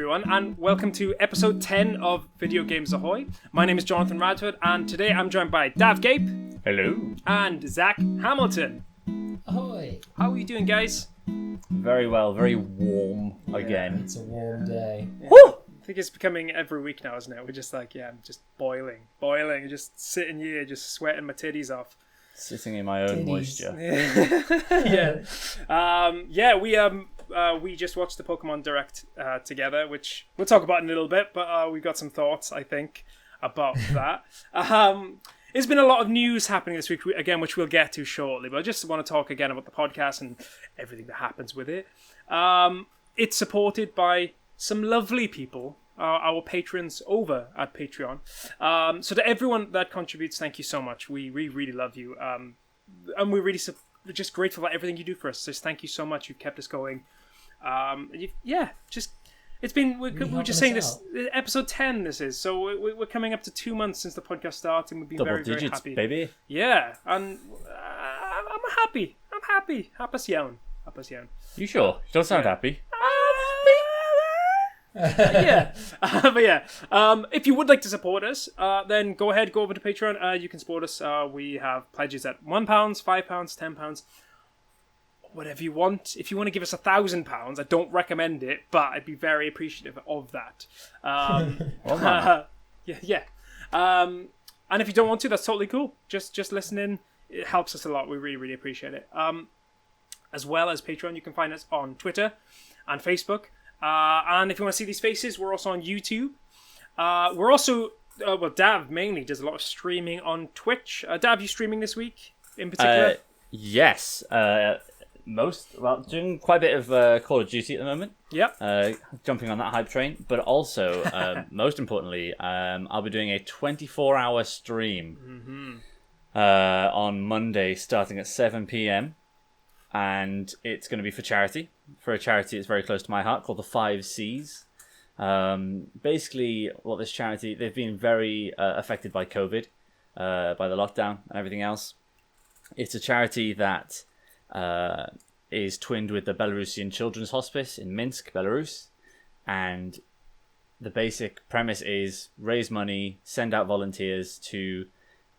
everyone, and welcome to episode 10 of Video Games Ahoy. My name is Jonathan Radford, and today I'm joined by Dav Gape. Hello. And Zach Hamilton. Ahoy. How are you doing, guys? Very well, very warm again. It's a warm day. Yeah. Woo! I think it's becoming every week now, isn't it? We're just like, I'm just boiling, just sitting here, just sweating my titties off. Sitting in my own moisture. We just watched the Pokemon Direct together, which we'll talk about in a little bit, but we've got some thoughts, I think, about that. There's been a lot of news happening this week, again, which we'll get to shortly, but I just want to talk again about the podcast and everything that happens with it. It's supported by some lovely people, our patrons over at Patreon. So to everyone that contributes, thank you so much. We really love you. And we're really just grateful for everything you do for us. Just thank you so much. You've kept us going. It's been, we're just saying this, episode 10 this is, so we're coming up to 2 months since the podcast started, and we've been very happy. Baby. Yeah, and I'm happy. Happy yawn. You sure? You don't sound happy. If you would like to support us, then go ahead, go over to Patreon. You can support us. We have pledges at £1, £5, £10, whatever you want. If you want to give us £1,000, I don't recommend it, but I'd be very appreciative of that. And if you don't want to, that's totally cool. Just listening, it helps us a lot. We really appreciate it. As well as Patreon, you can find us on Twitter and Facebook. And if you want to see these faces, we're also on YouTube. We're also, Dav mainly does a lot of streaming on Twitch. Dav, you streaming this week in particular? Yes. Doing quite a bit of Call of Duty at the moment. Yep. Jumping on that hype train. But also, most importantly, I'll be doing a 24-hour stream on Monday starting at 7 p.m. And it's going to be for charity. For a charity that's very close to my heart called the 5 Cs. Basically, this charity, they've been very affected by COVID, by the lockdown and everything else. It's a charity that is twinned with the Belarusian Children's Hospice in Minsk, Belarus. And the basic premise is raise money, send out volunteers to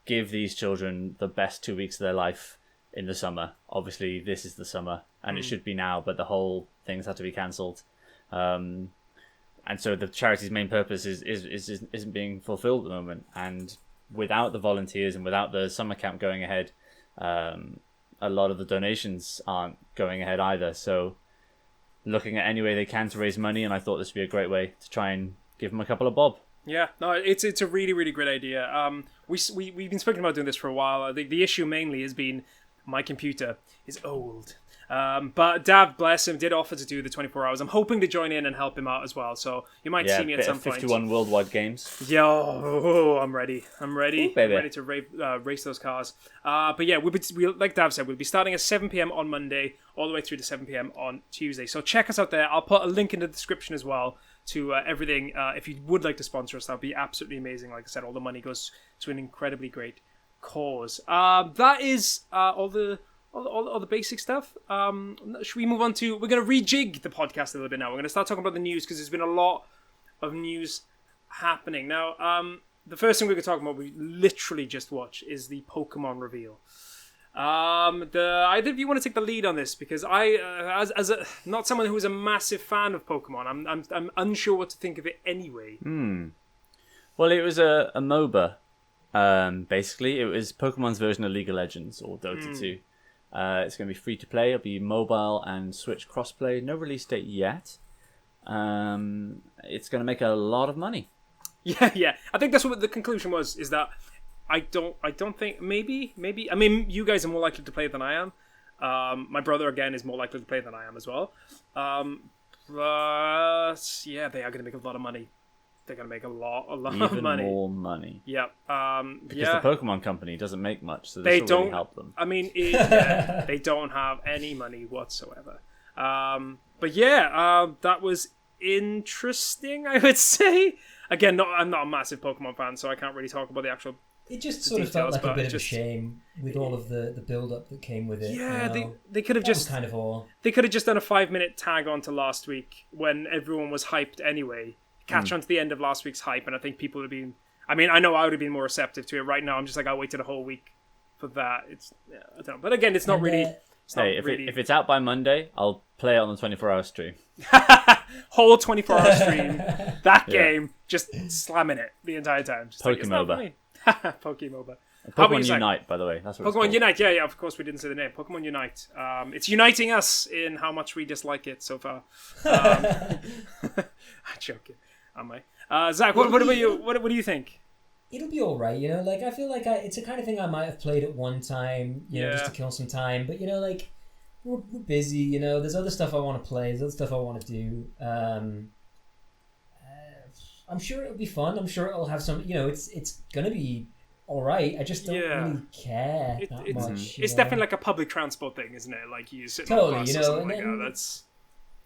give these children the best 2 weeks of their life in the summer. Obviously, this is the summer, and it should be now, but the whole thing's had to be cancelled. And so the charity's main purpose isn't being fulfilled at the moment. And without the volunteers and without the summer camp going ahead, a lot of the donations aren't going ahead either. So looking at any way they can to raise money, and I thought this would be a great way to try and give them a couple of bob. Yeah, no, it's a really great idea. We've been speaking about doing this for a while. I think the issue mainly has been my computer is old. But Dav, bless him, did offer to do the 24 hours. I'm hoping to join in and help him out as well. So you might see me at some point. 51 worldwide games. Yo, I'm ready. Ooh, I'm ready to race those cars. But yeah, we'll like Dav said, we'll be starting at 7 p.m. on Monday, all the way through to 7 p.m. on Tuesday. So check us out there. I'll put a link in the description as well to everything. If you would like to sponsor us, that would be absolutely amazing. Like I said, all the money goes to an incredibly great cause. That is all the basic stuff. Should we move on to... We're going to rejig the podcast a little bit now. We're going to start talking about the news because there's been a lot of news happening. Now, the first thing we're going to talk about, we literally just watched, is the Pokemon reveal. Either of you want to take the lead on this? Because I, not someone who is a massive fan of Pokemon, I'm unsure what to think of it anyway. Well, it was a MOBA. Basically, it was Pokemon's version of League of Legends or Dota 2. It's going to be free to play. It'll be mobile and Switch crossplay. No release date yet. It's going to make a lot of money. Yeah. I think that's what the conclusion was. Is that I don't think maybe. I mean, you guys are more likely to play than I am. My brother again is more likely to play than I am as well. But yeah, they are going to make a lot of money. They're going to make a lot of money. Even more money. Yeah. Because the Pokemon company doesn't make much, so they this will don't really help them. I mean, they don't have any money whatsoever. But yeah, that was interesting, I would say. Again, I'm not a massive Pokemon fan, so I can't really talk about the actual It just the sort of felt details, like a but bit of a just- shame with all of the build-up that came with it. Yeah, you know? they could have That was just kind of all. they could have just done a 5-minute tag onto last week when everyone was hyped anyway. Catch on to the end of last week's hype, and I think people would have been. I mean, I know I would have been more receptive to it. Right now, I'm just like, I waited a whole week for that. I don't know. But again, it's not And, really. It's not Hey, if really it's out by Monday, I'll play it on the 24-hour stream. whole 24-hour stream. That Yeah. game, just slamming it the entire time. Just like, it's not Pokemon. fine. Pokemon. How about you, Pokemon Zach? Unite, by the way. That's what it's Pokemon called. Unite, yeah, of course we didn't say the name. Pokemon Unite. It's uniting us in how much we dislike it so far. I'm joking, am I? Zach, what about you? What do you think? It'll be all right, you know. Like I feel like it's a kind of thing I might have played at one time, you know, just to kill some time. But you know, like we're busy, you know. There's other stuff I want to play. There's other stuff I want to do. I'm sure it'll be fun. I'm sure it'll have some. You know, it's gonna be all right. I just don't really care that much. It's definitely like a public transport thing, isn't it? Like you sit Totally, on a bus you or know, something and like then- that. That's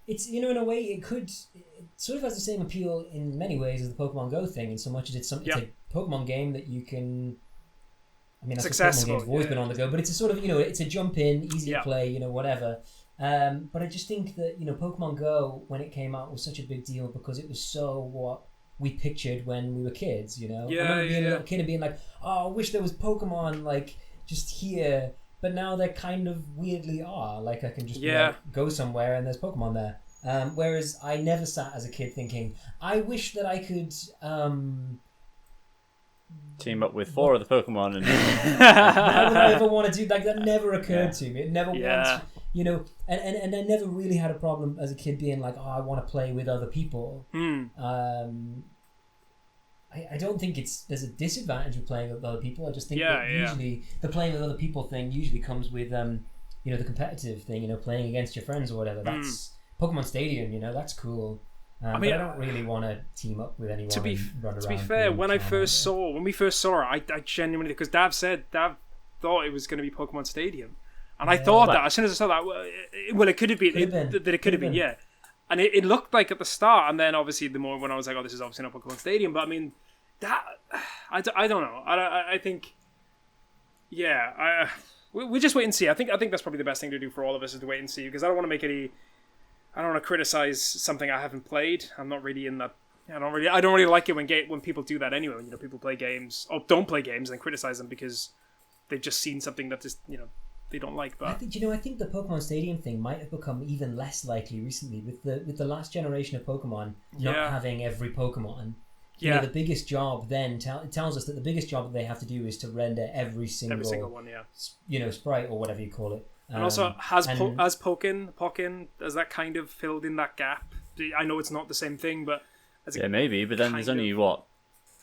It's, you know, in a way, it sort of has the same appeal in many ways as the Pokemon Go thing, in so much as it's a Pokemon game that you can. I mean, It's that's what Pokemon accessible, games have always been on the go, but it's a sort of, you know, it's a jump in, easy to Yeah. play, you know, whatever. But I just think that, you know, Pokemon Go, when it came out, was such a big deal because it was so what we pictured when we were kids, you know? I remember being a little kid and being like, oh, I wish there was Pokemon, like, just here. But now they kind of weirdly are. Like, I can just be like, go somewhere and there's Pokemon there. Whereas I never sat as a kid thinking, I wish that I could... Team up with 4 of the Pokemon and Why would I ever want to do like that? Never occurred to me. It never once, you know. And I never really had a problem as a kid being like, oh, I want to play with other people. I don't think there's a disadvantage with playing with other people. I just think that usually the playing with other people thing usually comes with you know, the competitive thing. You know, playing against your friends or whatever. That's Pokemon Stadium. You know, that's cool. I mean, but I don't really want to team up with anyone. To be fair, when we first saw it, I genuinely, because Dav thought it was going to be Pokemon Stadium, and I thought that as soon as I saw that, well, it could have been that it could have been, yeah. And it looked like at the start, and then obviously the more when I was like, oh, this is obviously not Pokemon Stadium, but I mean, that I don't know. I think, yeah, we just wait and see. I think that's probably the best thing to do for all of us is to wait and see, because I don't want to make any. I don't want to criticize something I haven't played. I'm not really in that. I don't really like it when people do that anyway. When, you know, people play games or don't play games and criticize them because they've just seen something that just, you know, they don't like. But I think the Pokemon Stadium thing might have become even less likely recently with the last generation of Pokemon not having every Pokemon. You know, the biggest job then it tells us that the biggest job that they have to do is to render every single one, you know, sprite or whatever you call it. And also, has Pokken, has that kind of filled in that gap? I know it's not the same thing, but maybe. But then there's only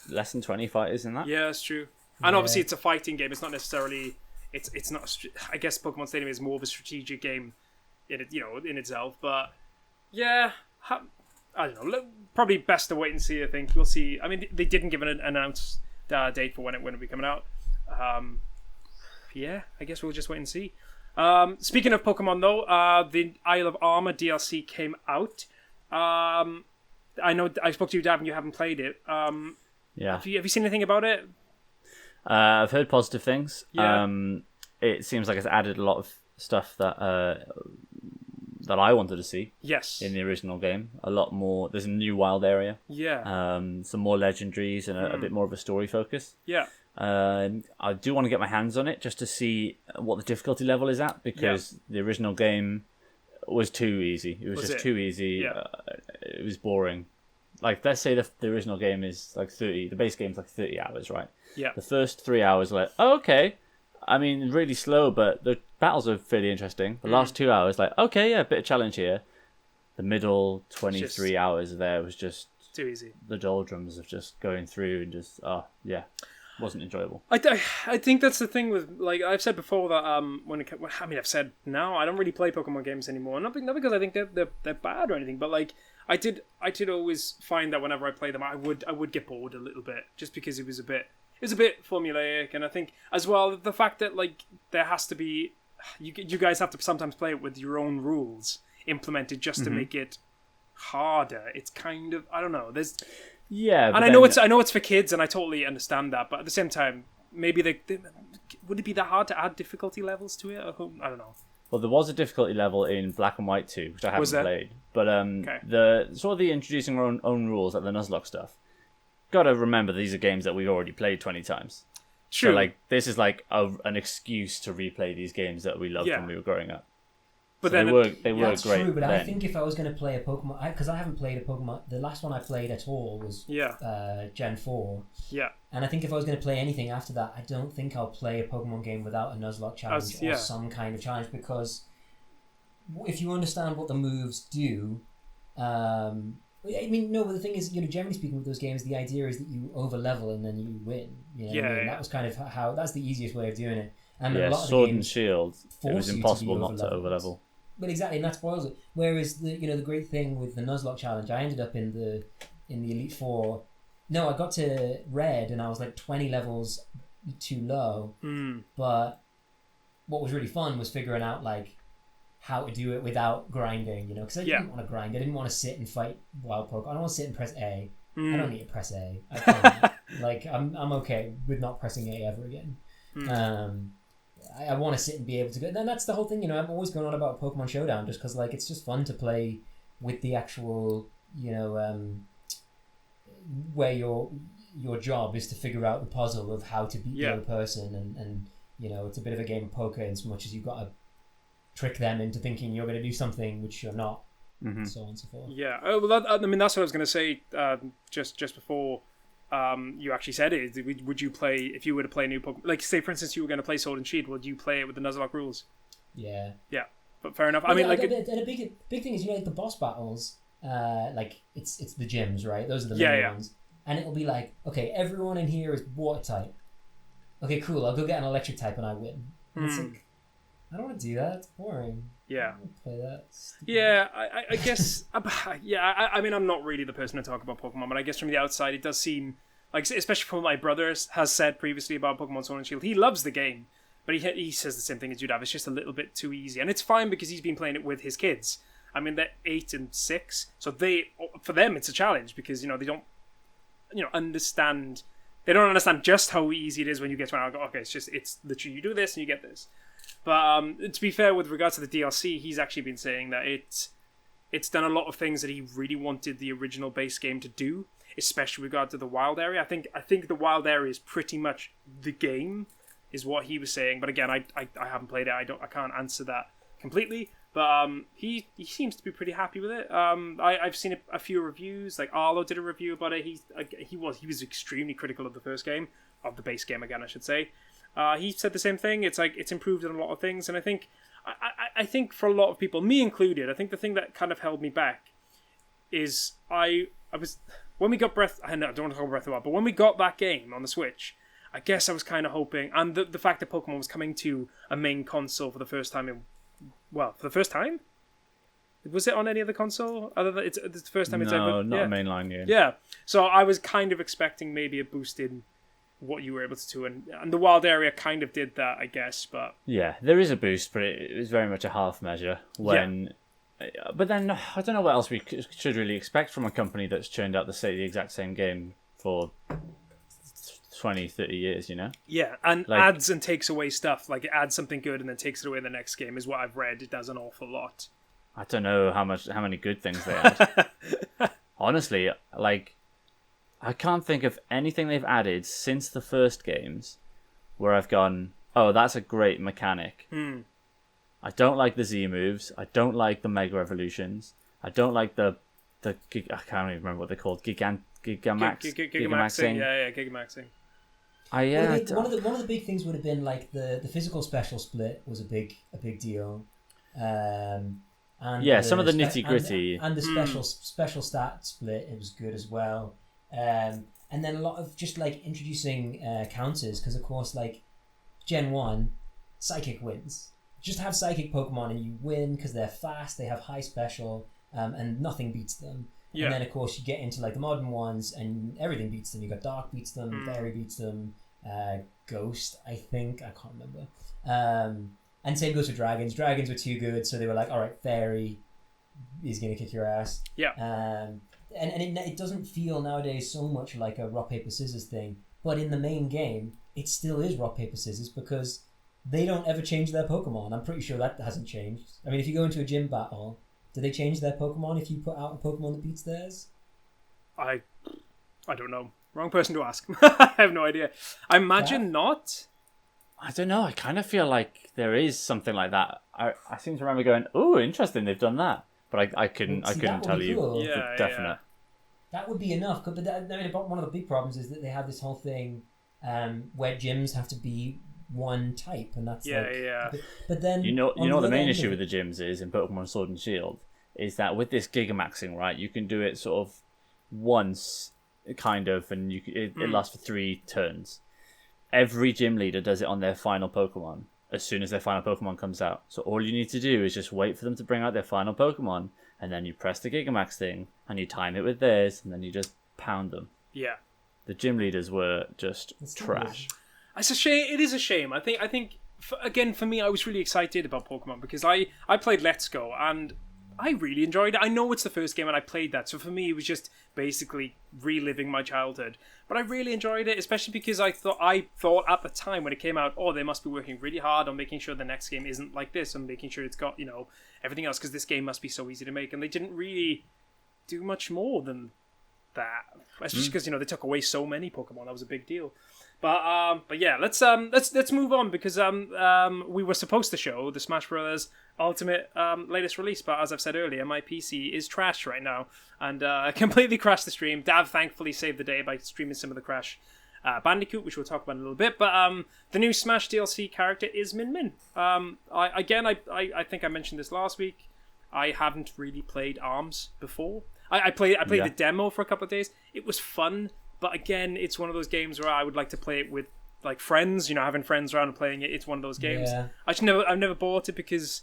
less than 20 fighters in that. Yeah, that's true. And obviously, it's a fighting game. It's not necessarily. It's not. I guess Pokemon Stadium is more of a strategic game, in itself. But yeah, I don't know. Probably best to wait and see. I think we'll see. I mean, they didn't give an announced date for when it will be coming out. Yeah, I guess we'll just wait and see. Speaking of Pokemon, though, the Isle of Armor DLC came out. I know I spoke to you, Dav, and you haven't played it. Yeah. Have you seen anything about it? I've heard positive things. Yeah. It seems like it's added a lot of stuff that I wanted to see. Yes. In the original game, a lot more. There's a new wild area. Yeah. Some more legendaries and a bit more of a story focus. Yeah. I do want to get my hands on it just to see what the difficulty level is at, because the original game was too easy. It was just too easy. Yeah. It was boring. Like, let's say the original game is like 30. The base game's like 30 hours, right? Yeah. The first 3 hours, like, oh, okay. I mean, really slow, but the battles are fairly interesting. The last 2 hours, like, okay, yeah, a bit of challenge here. The middle 23 hours there was just too easy. The doldrums of just going through and just, wasn't enjoyable. I think that's the thing with, like I've said before, that I've said now I don't really play Pokemon games anymore. Not because I think they're bad or anything, but like I did always find that whenever I play them, I would get bored a little bit, just because it was a bit formulaic. And I think as well the fact that like there has to be you guys have to sometimes play it with your own rules implemented just to make it harder. It's kind of, I don't know. There's and I know it's for kids, and I totally understand that. But at the same time, maybe would it be that hard to add difficulty levels to it? I don't know. Well, there was a difficulty level in Black and White 2, which I haven't played. But the sort of the introducing our own rules, like the Nuzlocke stuff. Got to remember these are games that we've already played 20 times. True. So like this is like an excuse to replay these games that we loved when we were growing up. But so then they were that's great. True, but then. I think if I was going to play a Pokemon, because I haven't played a Pokemon, the last one I played at all was Gen 4. Yeah. And I think if I was going to play anything after that, I don't think I'll play a Pokemon game without a Nuzlocke challenge or some kind of challenge, because if you understand what the moves do, I mean, no, but the thing is, generally speaking with those games, the idea is that you over level and then you win. That was kind of how, that's the easiest way of doing it. And a lot of Sword the and Shield, it was impossible not to over level. But exactly, and that spoils it. Whereas the great thing with the Nuzlocke challenge, I ended up in the Elite Four. No, I got to Red and I was like 20 levels too low. But what was really fun was figuring out like how to do it without grinding. Because I didn't want to grind. I didn't want to sit and fight wild Pokemon. I don't want to sit and press A. I don't need to press A. I can't. Like I'm okay with not pressing A ever again. I want to sit and be able to go. And that's the whole thing, I'm always going on about Pokemon Showdown just because, like, it's just fun to play with the actual, where your job is to figure out the puzzle of how to beat the other person, and it's a bit of a game of poker in so much as you've got to trick them into thinking you're going to do something which you're not, and so on and so forth. Yeah, well, that's what I was going to say just before. You actually said it. Would you play, if you were to play a new Pokemon, like say for instance you were going to play Sword and Shield, would you play it with the Nuzlocke rules? Yeah, but fair enough. I mean, like, and a big thing is like the boss battles, like it's the gyms, right? Those are the main ones, and it'll be like, okay, everyone in here is water type. Okay, cool. I'll go get an electric type and I win. And it's like, I don't want to do that. It's boring. Yeah. I don't want to play that. Yeah, I guess. I mean, I'm not really the person to talk about Pokemon, but I guess from the outside, it does seem like, especially from what my brother has said previously about Pokemon Sword and Shield, he loves the game, but he says the same thing as you'd have. It's just a little bit too easy, and it's fine because he's been playing it with his kids. I mean, they're 8 and 6, so for them it's a challenge because they don't understand. They don't understand just how easy it is when you get to an. Okay, it's literally you do this and you get this. But to be fair, with regards to the DLC, he's actually been saying that it's done a lot of things that he really wanted the original base game to do, especially with regard to the wild area. I think the wild area is pretty much the game, is what he was saying. But again, I haven't played it. I can't answer that completely. But he seems to be pretty happy with it. I've seen a few reviews. Like Arlo did a review about it. He was extremely critical of the first game, of the base game again, I should say. He said the same thing. It's like it's improved in a lot of things, and I think for a lot of people, me included, I think the thing that kind of held me back is I was when we got I don't want to talk about Breath of the Wild, but when we got that game on the Switch, I guess I was kind of hoping, and the fact that Pokemon was coming to a main console for the first time for the first time. Was it on any other console? Other than it's the first time it's ever. No, not a mainline game. Yeah, so I was kind of expecting maybe a boost in what you were able to do, and the wild area kind of did that, I guess. But yeah, there is a boost, but it was very much a half measure. But then I don't know what else we should really expect from a company that's churned out the exact same game for 20, 30 years, Yeah, and adds and takes away stuff. Like it adds something good and then takes it away in the next game is what I've read. It does an awful lot. I don't know how many good things they add. Honestly, like, I can't think of anything they've added since the first games where I've gone, oh, that's a great mechanic. I don't like the Z moves. I don't like the Mega Evolutions. I don't like the I can't even remember what they're called. Gigamaxing. Yeah, Gigamaxing. One of the big things would have been like the physical special split was a big deal. And some of the nitty gritty and the special stat split, it was good as well. And then a lot of just like introducing counters, because of course, like Gen 1, Psychic wins. Just have Psychic Pokemon and you win because they're fast, they have high special, and nothing beats them. Yeah. And then of course you get into like the modern ones and everything beats them. You got Dark beats them, Fairy beats them, Ghost, I think, I can't remember. And same goes for Dragons. Dragons were too good, so they were like, all right, Fairy is gonna kick your ass. Yeah. And it doesn't feel nowadays so much like a rock paper scissors thing, But in the main game, it still is rock, paper, scissors because they don't ever change their Pokemon. I'm pretty sure that hasn't changed. I mean, if you go into a gym battle, do they change their Pokemon if you put out a Pokemon that beats theirs? I don't know. Wrong person to ask. I have no idea. I imagine not. I don't know. I kind of feel like there is something like that. I seem to remember going, "Oh, interesting, they've done that," but I couldn't tell you cool. for definite. That would be enough. But I mean, one of the big problems is that they have this whole thing where gyms have to be one type, and that's But then you know the main issue with the gyms is in Pokemon Sword and Shield is that with this Gigamaxing, right, you can do it sort of once, kind of, and it lasts for 3 turns. Every gym leader does it on their final Pokemon as soon as their final Pokemon comes out. So all you need to do is just wait for them to bring out their final Pokemon, and then you press the Gigamax thing, and you time it with theirs, and then you just pound them. Yeah. The gym leaders were just trash. It's a shame. It is a shame. I think again, for me, I was really excited about Pokemon because I played Let's Go, and I really enjoyed it. I know it's the first game and I played that, so for me it was just basically reliving my childhood. But I really enjoyed it, especially because I thought at the time when it came out, oh, they must be working really hard on making sure the next game isn't like this and making sure it's got, everything else, because this game must be so easy to make. And they didn't really do much more than that, especially because they took away so many Pokemon. That was a big deal. But yeah, let's move on because we were supposed to show the Smash Brothers Ultimate latest release, but as I've said earlier, my PC is trashed right now and completely crashed the stream. Dav thankfully saved the day by streaming some of the Crash Bandicoot, which we'll talk about in a little bit. But the new Smash DLC character is Min Min. I think I mentioned this last week. I haven't really played ARMS before. I played the demo for a couple of days. It was fun. But again, it's one of those games where I would like to play it with like friends. Having friends around and playing it. It's one of those games. Yeah. I've never bought it because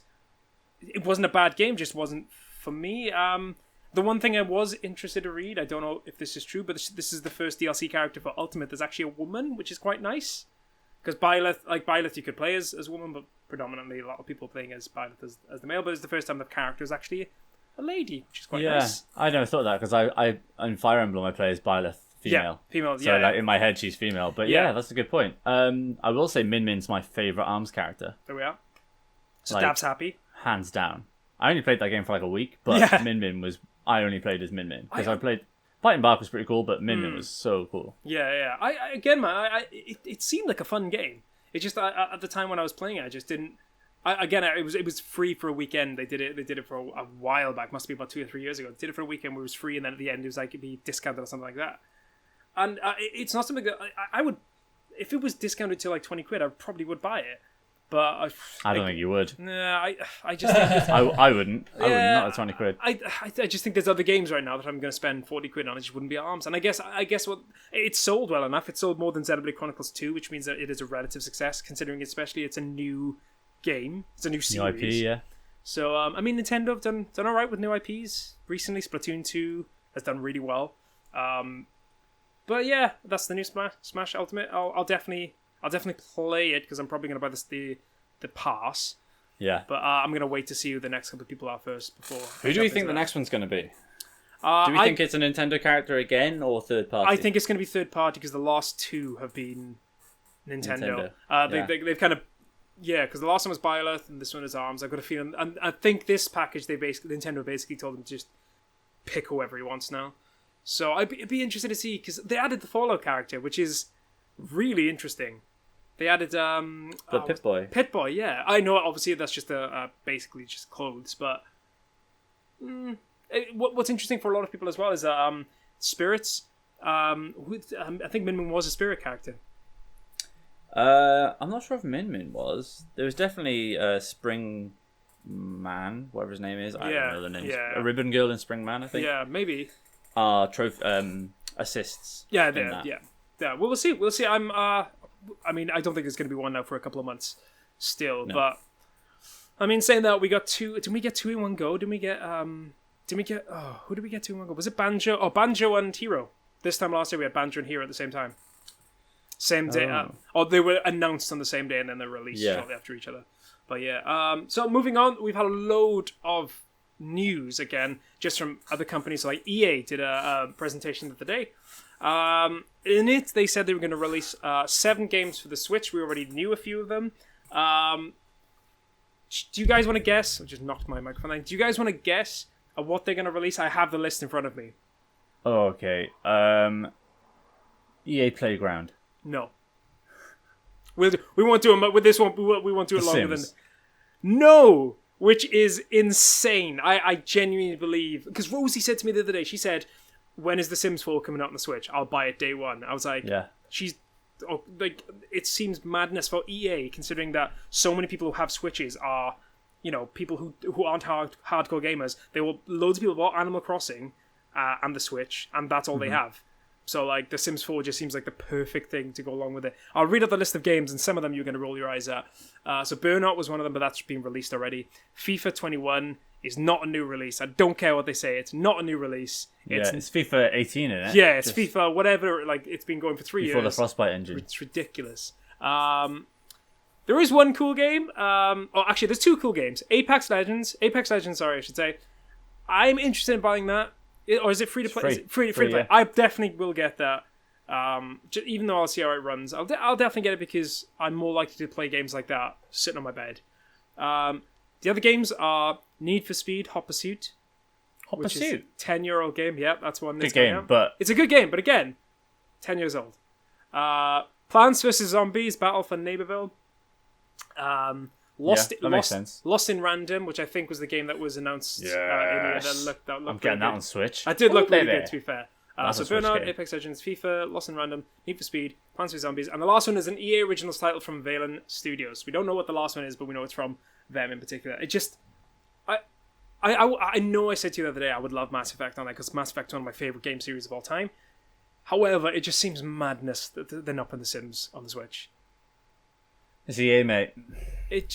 it wasn't a bad game. Just wasn't for me. The one thing I was interested to read, I don't know if this is true, but this is the first DLC character for Ultimate. There's actually a woman, which is quite nice. Because Byleth you could play as a woman, but predominantly a lot of people playing as Byleth as the male. But it's the first time the character is actually a lady, which is quite nice. Yeah, I never thought that because I on Fire Emblem I play as Byleth. Female. So like in my head she's female. But yeah, that's a good point. I will say Min Min's my favourite ARMS character. There we are. So Dav's happy. Hands down. I only played that game for like a week, but Min Min I only played as Min Min. Because I played Fighting Bark was pretty cool, but Min Min was so cool. Yeah. It seemed like a fun game. It just at the time when I was playing it, I just didn't. It was free for a weekend. They did it for a while back. Must be about 2 or 3 years ago. They did it for a weekend where it was free, and then at the end it was like it'd be discounted or something like that. And it's not something that I would, if it was discounted to like 20 quid, I probably would buy it. But I don't think you would. Nah, I just think I wouldn't. I wouldn't. Not at 20 quid. I just think there's other games right now that I'm going to spend 40 quid on. It just wouldn't be ARMS. And I guess what it's sold well enough. It sold more than Xenoblade Chronicles 2, which means that it is a relative success, considering especially it's a new game. It's a new series. New IP, yeah. So I mean, Nintendo have done all right with new IPs recently. Splatoon 2 has done really well. But yeah, that's the new Smash Ultimate. I'll definitely play it because I'm probably going to buy the pass. Yeah. But I'm going to wait to see who the next couple of people are first before. Who do we think the next one's going to be? Do we think it's a Nintendo character again or third party? I think it's going to be third party because the last 2 have been Nintendo. They've kind of because the last one was Byleth and this one is ARMS. I've got a feeling, and I think this package Nintendo basically told them to just pick whoever he wants now. So I'd be interested to see because they added the Fallout character, which is really interesting. They added the Pip-Boy. Pip-Boy, yeah. I know. Obviously, that's just basically just clothes, but what's interesting for a lot of people as well is spirits. I think Min Min was a spirit character. I'm not sure if Min Min was. There was definitely Spring Man, whatever his name is. I don't know the names. Yeah. A Ribbon Girl and Spring Man, I think. Yeah, maybe. Assists. Yeah. Well, we'll see. We'll see. I mean, I don't think there's going to be one now for a couple of months still. No. But I mean, saying that, we got 2. Did we get 2 in one go? Did we get? Who did we get 2 in one go? Was it Banjo? Oh, Banjo and Hero. This time last year we had Banjo and Hero at the same time. Same day. They were announced on the same day and then they're released shortly after each other. But yeah. So moving on, we've had a load of news again, just from other companies. Like EA did a presentation the other day. In it, they said they were going to release 7 games for the Switch. We already knew a few of them. Do you guys want to guess? I just knocked my microphone out. Do you guys want to guess at what they're going to release? I have the list in front of me. Oh, okay. EA Playground. No. We won't do it with this one. We won't do it longer than. No, which is insane. I genuinely believe, because Rosie said to me the other day. She said, "When is The Sims 4 coming out on the Switch? I'll buy it day one." I was like, "Yeah." It seems madness for EA, considering that so many people who have Switches are, people who aren't hardcore gamers. Loads of people bought Animal Crossing and the Switch, and that's all they have. So, The Sims 4 just seems like the perfect thing to go along with it. I'll read out the list of games, and some of them you're going to roll your eyes at. So, Burnout was one of them, but that's been released already. FIFA 21 is not a new release. I don't care what they say. It's not a new release. It's FIFA 18, isn't it? Yeah, it's FIFA, whatever. It's been going for 3 years. Before the Frostbite engine. It's ridiculous. There is one cool game. Actually, there's 2 cool games. Apex Legends, I should say. I'm interested in buying that. Or is it free to play? Is it free to play? Yeah. I definitely will get that. Even though I'll see how it runs, I'll definitely get it because I'm more likely to play games like that sitting on my bed. The other games are Need for Speed Hot Pursuit. Hot which Pursuit? Is 10-year-old game. Yeah, that's one. Good game, but... It's a good game, but again, 10 years old. Plants vs. Zombies Battle for Neighborville. Lost in Random, which I think was the game that was announced. Yes. I'm getting that on Switch. I did look really good, to be fair. That's so Burnout, Apex Legends, FIFA, Lost in Random, Need for Speed, Plants vs. Zombies, and the last one is an EA Originals title from Valen Studios. We don't know what the last one is, but we know it's from them in particular. It just... I know I said to you the other day I would love Mass Effect on that because Mass Effect is one of my favourite game series of all time. However, it just seems madness that they're not putting The Sims on the Switch. It's EA, mate. It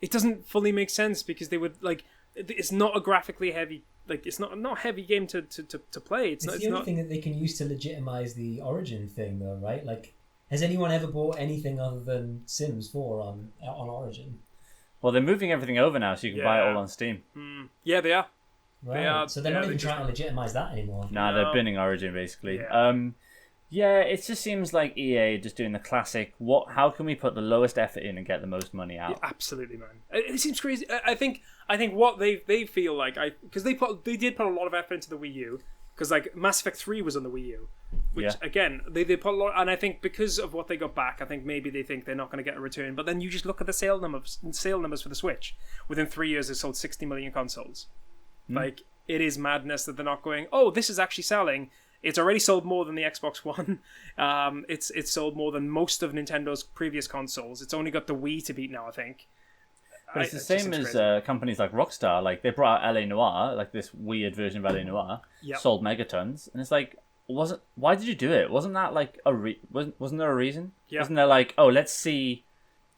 doesn't fully make sense because they would it's not a graphically heavy it's not a heavy game to play. It's the only thing that they can use to legitimize the Origin thing, though, right? Has anyone ever bought anything other than Sims 4 on Origin? Well, they're moving everything over now, so you can buy it all on Steam. Yeah, they are. Right. They are. So they're not even trying to legitimize that anymore. No, they're binning Origin basically. Yeah. It just seems like EA just doing the classic. How can we put the lowest effort in and get the most money out? Yeah, absolutely, man. It seems crazy. I think what they feel like because they did put a lot of effort into the Wii U because Mass Effect 3 was on the Wii U, which again they put a lot. And I think because of what they got back, I think maybe they think they're not going to get a return. But then you just look at the sale numbers for the Switch. Within 3 years, they sold 60 million consoles. It is madness that they're not going, oh, this is actually selling. It's already sold more than the Xbox One. It's sold more than most of Nintendo's previous consoles. It's only got the Wii to beat now, I think. But it's the same as companies like Rockstar. They brought out LA Noire, this weird version of LA Noire, sold megatons, and it's why did you do it? Wasn't that wasn't there a reason? Yeah. Wasn't there oh, let's see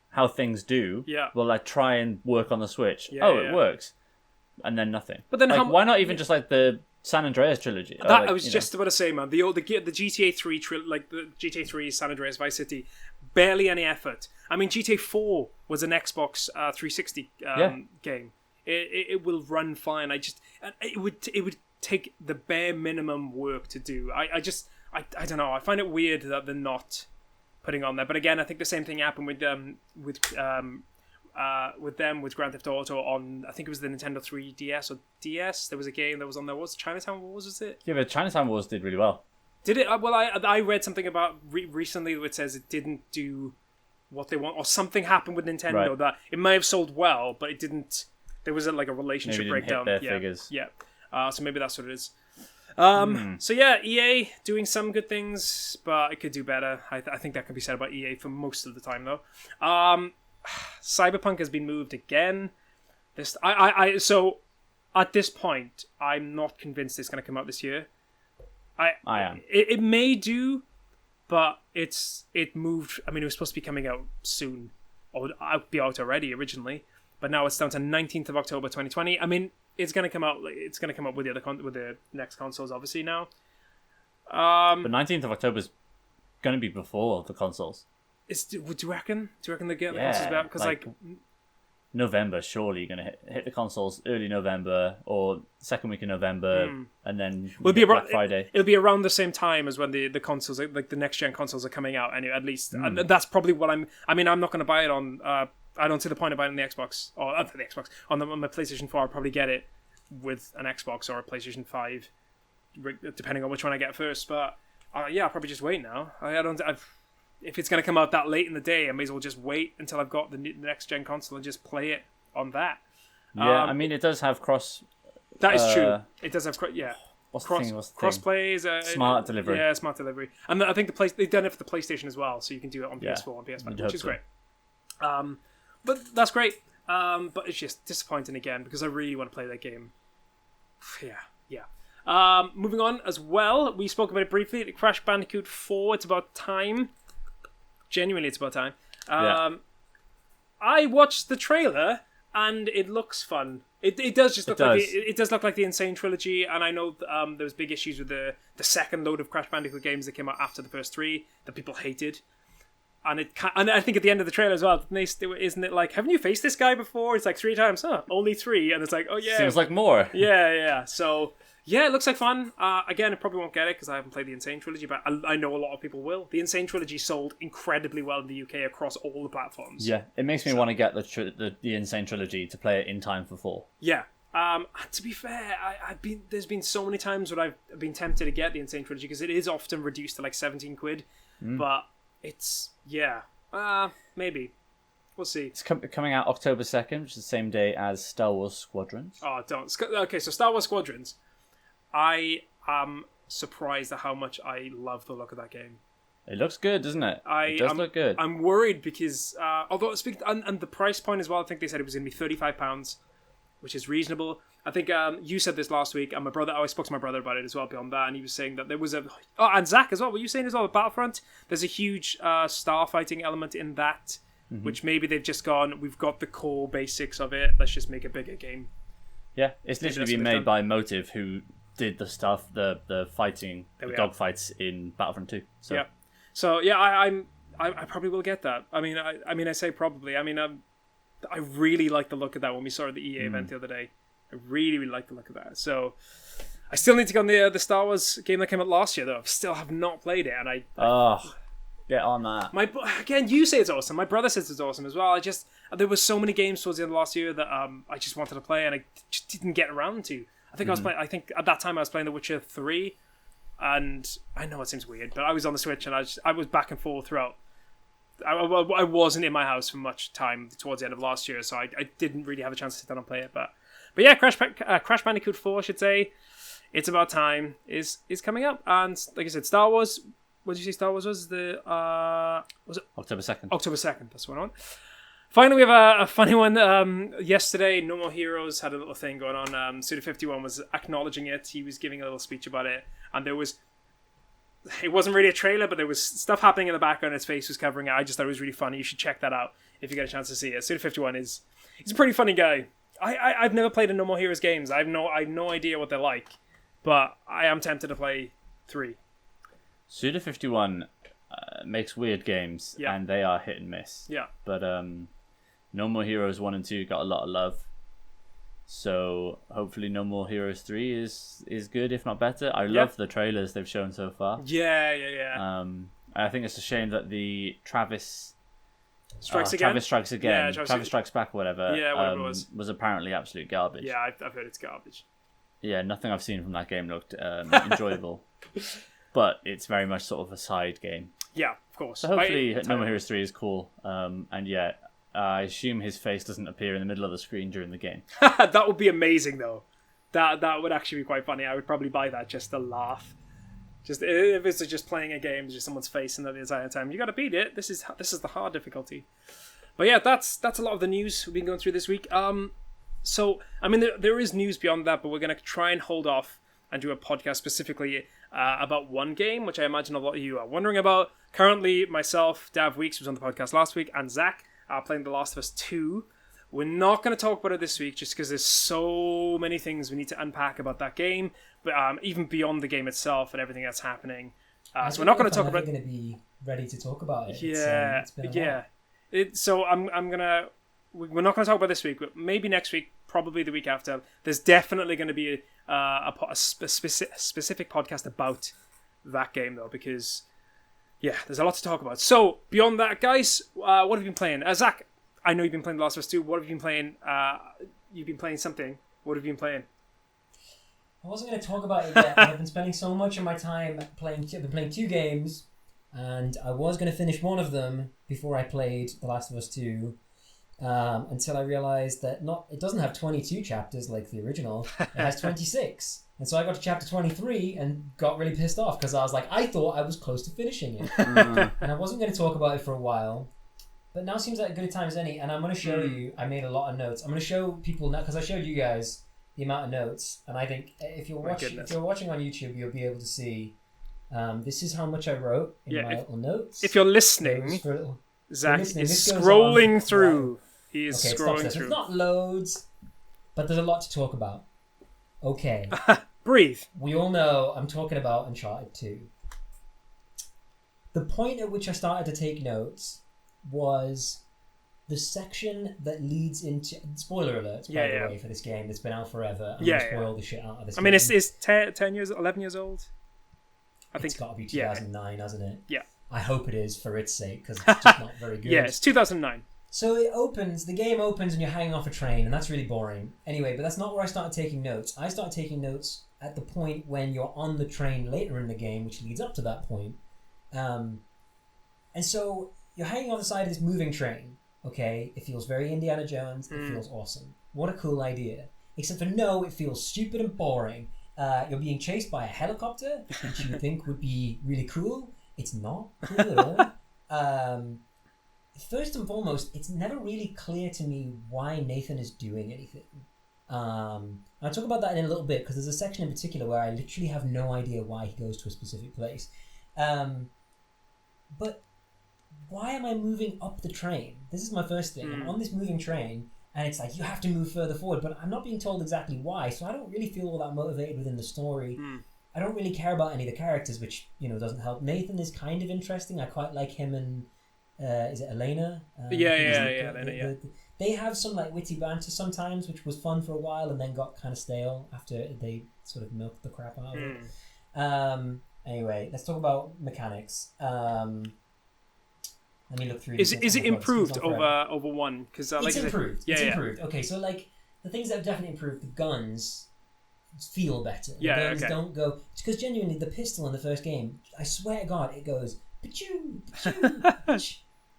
how things do. Yeah. We'll try and work on the Switch. Yeah, it works. And then nothing. But then why not even just the San Andreas trilogy? I was just about to say, man, the GTA 3 the GTA 3 San Andreas Vice City, barely any effort. I mean, GTA 4 was an Xbox 360 game. It will run fine. It would take the bare minimum work to do. I don't know. I find it weird that they're not putting on there. But again, I think the same thing happened with Grand Theft Auto on, I think it was the Nintendo 3DS or DS. There was a game that was on there. What was it? Chinatown Wars, was it? Yeah, but Chinatown Wars did really well. Did it? Well, I read something about recently that says it didn't do what they want, or something happened with Nintendo that it may have sold well, but it didn't. There was a relationship breakdown. Hit their figures. Yeah. So maybe that's what it is. So yeah, EA doing some good things, but it could do better. I think that can be said about EA for most of the time, though. Cyberpunk has been moved again. So at this point, I'm not convinced it's going to come out this year. I am. It may do, but it moved. I mean, it was supposed to be coming out soon, or be out already originally, but now it's down to 19th of October 2020. I mean, it's going to come out. It's going to come out with the next consoles, obviously now. But 19th of October is going to be before the consoles. Do you reckon? Do you reckon they get the consoles back? Because November, surely you're going to hit the consoles early November or second week of November, and then Black Friday. It'll be around the same time as when the consoles, like the next gen consoles, are coming out. Anyway, at least, and that's probably what I'm. I mean, I'm not going to buy it on. I don't see the point of buying it on the Xbox or the Xbox on my PlayStation 4. I'll probably get it with an Xbox or a PlayStation 5, depending on which one I get first. But I'll probably just wait now. If it's going to come out that late in the day, I may as well just wait until I've got the next gen console and just play it on that. Yeah, I mean, it does have cross. That is true. It does have What's the thing? crossplay is smart delivery. Yeah, smart delivery, and I think they've done it for the PlayStation as well, so you can do it on PS4 and PS5, which is great. But that's great. But it's just disappointing again because I really want to play that game. Yeah. Moving on as well, we spoke about it briefly. The Crash Bandicoot 4. It's about time. Genuinely, it's about time. I watched the trailer and it looks fun. It does just look it does look like the Insane Trilogy, and I know there was big issues with the second load of Crash Bandicoot games that came out after the first 3 that people hated. And I think at the end of the trailer as well, isn't it like, haven't you faced this guy before? It's like 3 times. Only 3, and it's like, oh yeah, seems like more. Yeah. So yeah, it looks like fun. Again, I probably won't get it because I haven't played the Insane Trilogy, but I know a lot of people will. The Insane Trilogy sold incredibly well in the UK across all the platforms. Yeah, it makes me want to get the Insane Trilogy to play it in time for 4. Yeah. To be fair, there's been so many times when I've been tempted to get the Insane Trilogy because it is often reduced to like 17 quid, but it's maybe. We'll see. It's coming out October 2nd, which is the same day as Star Wars Squadrons. Oh, don't. Okay, so Star Wars Squadrons. I am surprised at how much I love the look of that game. It looks good, doesn't it? It does look good. I'm worried because, although and the price point as well, I think they said it was going to be £35, which is reasonable. I think you said this last week, and I spoke to my brother about it as well beyond that, and he was saying that there was and Zach as well, were you saying as well, Battlefront? There's a huge starfighting element in that, which maybe they've just gone, we've got the core basics of it, let's just make a bigger game. Yeah, it's literally been made by Motive, who did the stuff, the fighting, the dogfights in Battlefront 2. So. Yeah. So yeah, I probably will get that. I mean, I say probably. I mean, I really like the look of that when we saw the EA event the other day. I really, really like the look of that. So I still need to go on the Star Wars game that came out last year, though. I still have not played it, and get on that. Again, you say it's awesome. My brother says it's awesome as well. There were so many games towards the end of last year that I just wanted to play, and I just didn't get around to. I think at that time I was playing The Witcher 3, and I know it seems weird, but I was on the Switch and I was back and forth throughout. I wasn't in my house for much time towards the end of last year, so I didn't really have a chance to sit down and play it. But yeah, Crash Bandicoot 4, I should say, it's about time, is coming up. And like I said, Star Wars. What did you say Star Wars was? Was it October 2nd? October 2nd. That's what I want. Finally, we have a funny one. Yesterday, No More Heroes had a little thing going on. Suda51 was acknowledging it. He was giving a little speech about it. And it wasn't really a trailer, but there was stuff happening in the background. His face was covering it. I just thought it was really funny. You should check that out if you get a chance to see it. Suda51 he's a pretty funny guy. I've never played a No More Heroes games. I have no idea what they're like. But I am tempted to play 3. Suda51 makes weird games, and they are hit and miss. Yeah. But No More Heroes 1 and 2 got a lot of love. So hopefully No More Heroes 3 is good, if not better. I love the trailers they've shown so far. Yeah. I think it's a shame that the Travis Strikes Again. Yeah, Travis Strikes Back or whatever. Yeah, whatever it was apparently absolute garbage. Yeah, I've heard it's garbage. Yeah, nothing I've seen from that game looked enjoyable. But it's very much sort of a side game. Yeah, of course. So hopefully No More Heroes 3 is cool. And yeah, I assume his face doesn't appear in the middle of the screen during the game. That would be amazing, though. That would actually be quite funny. I would probably buy that just to laugh. Just if it's just playing a game, just someone's face in the entire time. You got to beat it. This is the hard difficulty. But yeah, that's a lot of the news we've been going through this week. So I mean, there is news beyond that, but we're going to try and hold off and do a podcast specifically about one game, which I imagine a lot of you are wondering about. Currently, myself, Dav Weeks, was on the podcast last week, and Zach are playing The Last of Us 2. We're not going to talk about it this week just because there's so many things we need to unpack about that game, but even beyond the game itself and everything that's happening. So we're not going to talk about. I'm going to be ready to talk about it. Yeah, it's been a while. So I'm gonna. we're not going to talk about this week, but maybe next week, probably the week after. There's definitely going to be a specific podcast about that game, though, because yeah, there's a lot to talk about. So beyond that, guys, what have you been playing? Zach, I know you've been playing The Last of Us 2. What have you been playing? You've been playing something. What have you been playing? I wasn't going to talk about it yet. I've been spending so much of my time playing. I've been playing 2 games, and I was going to finish one of them before I played The Last of Us 2, until I realised that it doesn't have 22 chapters like the original. It has 26. And so I got to chapter 23 and got really pissed off because I was like, I thought I was close to finishing it. And I wasn't going to talk about it for a while. But now seems like a good time as any. And I'm going to show you, I made a lot of notes. I'm going to show people now, because I showed you guys the amount of notes. And I think if you're watching on YouTube, you'll be able to see this is how much I wrote in my little notes. If you're listening, Zach is scrolling through. Wow. He is scrolling through. It's not loads, but there's a lot to talk about. Okay. Breathe. We all know I'm talking about Uncharted 2. The point at which I started to take notes was the section that leads into... Spoiler alerts, by the way, for this game that's been out forever. I'm going to spoil the shit out of this game. I mean, it's 10 years, 11 years old? I think it's got to be 2009, hasn't it? Yeah. I hope it is for its sake, because it's just not very good. Yeah, it's 2009. So the game opens and you're hanging off a train, and that's really boring. Anyway, but that's not where I started taking notes. I started taking notes at the point when you're on the train later in the game, which leads up to that point. And so you're hanging on the side of this moving train, okay? It feels very Indiana Jones. It feels awesome. What a cool idea. Except for no, it feels stupid and boring. You're being chased by a helicopter, which you would think would be really cool. It's not cool at all. First and foremost, it's never really clear to me why Nathan is doing anything. I'll talk about that in a little bit, because there's a section in particular where I literally have no idea why he goes to a specific place. But why am I moving up the train? This is my first thing. I'm on this moving train, and it's like, you have to move further forward, but I'm not being told exactly why, so I don't really feel all that motivated within the story. I don't really care about any of the characters, which, doesn't help. Nathan is kind of interesting. I quite like him and... is it Elena? Elena, They have some witty banter sometimes, which was fun for a while, and then got kind of stale after they sort of milked the crap out of it. Anyway, let's talk about mechanics. Let me look through. Is it improved over one? Because it's improved. It's improved. Okay, so the things that have definitely improved, the guns feel better. The guns don't go. It's because genuinely the pistol in the first game, I swear to God, it goes.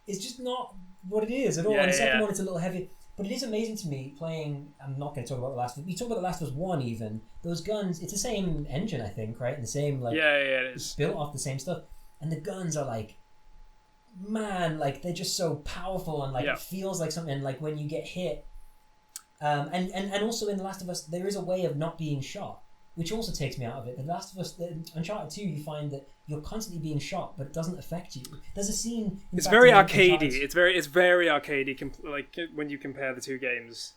It's just not what it is at all. And the second one, it's a little heavy. But it is amazing to me playing... I'm not going to talk about The Last of Us. We talk about The Last of Us 1 even. Those guns, it's the same engine, I think, right? And the same, it is. Built off the same stuff. And the guns are they're just so powerful and it feels like something, when you get hit. And also in The Last of Us, there is a way of not being shot, which also takes me out of it. The Last of Us, Uncharted 2, you find that you're constantly being shot, but it doesn't affect you. There's a scene... It's very arcadey. It's very arcadey, when you compare the two games.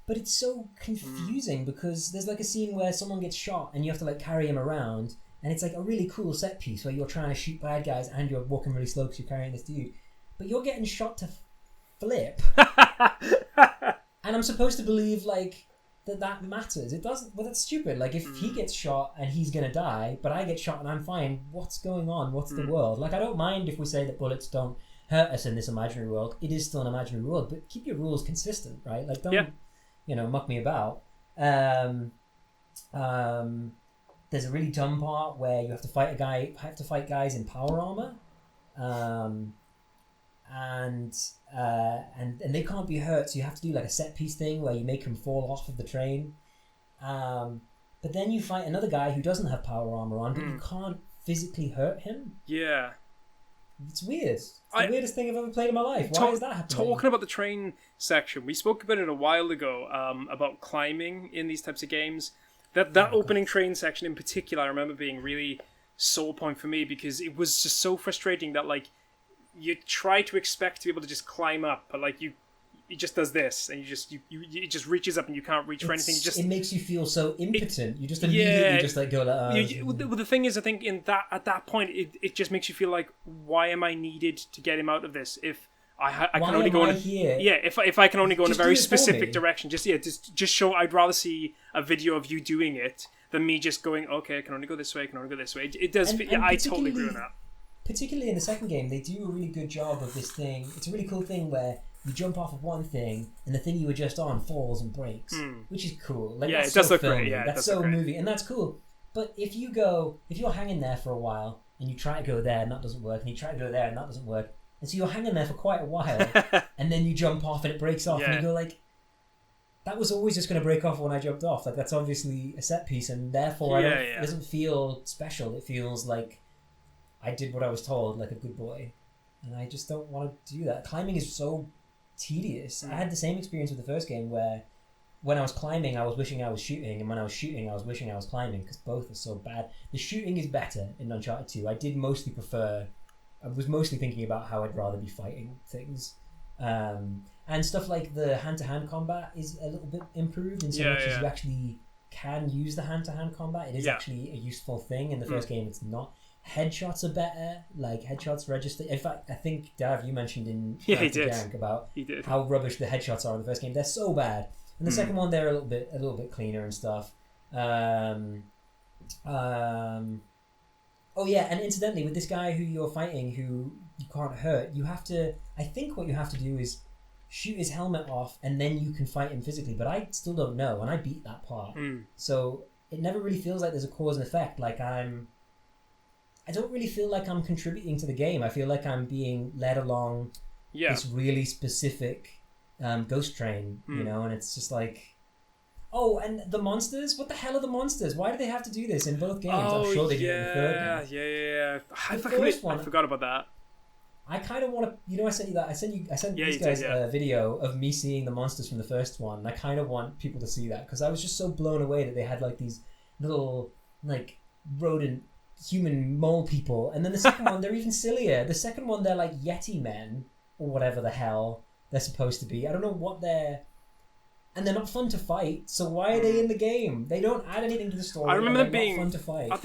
But it's so confusing because there's a scene where someone gets shot and you have to carry him around, and it's a really cool set piece where you're trying to shoot bad guys and you're walking really slow because you're carrying this dude. But you're getting shot to flip. And I'm supposed to believe, that matters. It doesn't. Well, that's stupid. If he gets shot and he's gonna die, but I get shot and I'm fine, what's going on? What's the world? I don't mind if we say that bullets don't hurt us in this imaginary world. It is still an imaginary world, but keep your rules consistent, right? Don't muck me about. There's a really dumb part where you have to fight guys in power armor. And they can't be hurt, so you have to do a set piece thing where you make him fall off of the train. But then you fight another guy who doesn't have power armor on, but you can't physically hurt him. Yeah. It's weird. It's the weirdest thing I've ever played in my life. Why is that happening? Talking about the train section, we spoke about it a while ago, about climbing in these types of games. That opening train section in particular, I remember being really sore point for me because it was just so frustrating that you try to expect to be able to just climb up, but it just does this, and it just reaches up, and you can't reach for anything. It makes you feel so impotent. You just immediately go well, the thing is, I think at that point, it just makes you feel why am I needed to get him out of this? If I can only go in here? Yeah, if I can only go in a Just very do it for specific me. direction, just show. I'd rather see a video of you doing it than me just going, okay, I can only go this way, I can only go this way. It does. And I totally agree with that. Particularly in the second game, they do a really good job of this thing. It's a really cool thing where you jump off of one thing and the thing you were just on falls and breaks, which is cool. Like, Yeah, that's it does so look filmy. great. Yeah, that's so movie, and that's cool. But if you're hanging there for a while and you try to go there and that doesn't work, and you try to go there and that doesn't work, and so you're hanging there for quite a while, and then you jump off and it breaks off, and you go like, that was always just going to break off when I jumped off. Like, that's obviously a set piece, and therefore it doesn't feel special. It feels like I did what I was told, like a good boy, and I just don't want to do that. Climbing is so tedious. I had the same experience with the first game where when I was climbing, I was wishing I was shooting, and when I was shooting, I was wishing I was climbing, because both are so bad. The shooting is better in Uncharted 2. I was mostly thinking about how I'd rather be fighting things. And stuff like the hand-to-hand combat is a little bit improved in so much as you actually can use the hand-to-hand combat. It is actually a useful thing. In the first game, it's not. Headshots are better. Like, headshots register. In fact, I think, Dav, you mentioned in Jank about how rubbish the headshots are in the first game. They're so bad. In the second one, they're a little bit cleaner and stuff. Oh yeah, and incidentally, with this guy who you're fighting, who you can't hurt, I think what you have to do is shoot his helmet off, and then you can fight him physically. But I still don't know, and I beat that part. So it never really feels like there's a cause and effect. Like, I don't really feel like I'm contributing to the game. I feel like I'm being led along this really specific ghost train, you know, and it's just like, oh, and the monsters? What the hell are the monsters? Why do they have to do this in both games? I'm sure they do it in the third game. I forgot about that. I kind of want to, you know, I sent you that. I sent these guys a video of me seeing the monsters from the first one. And I kind of want people to see that, because I was just so blown away that they had like these little like rodent human mole people. And then the second one, they're even sillier. The second one, they're like Yeti men or whatever the hell they're supposed to be. I don't know what they're. And they're not fun to fight, so why are they in the game? They don't add anything to the story. I remember them being not fun to fight. Aren't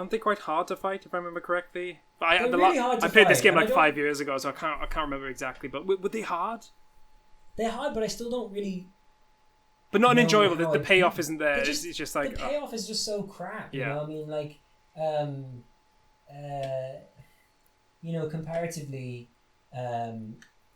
they quite hard to fight, if I remember correctly? But They're really hard to I played this fight, game and like 5 years ago, so I can't remember exactly. But were they hard? They're hard, but I still don't really. But not enjoyable. The payoff isn't there. It's just like the payoff is just so crap. You know, I mean, like, you know, comparatively,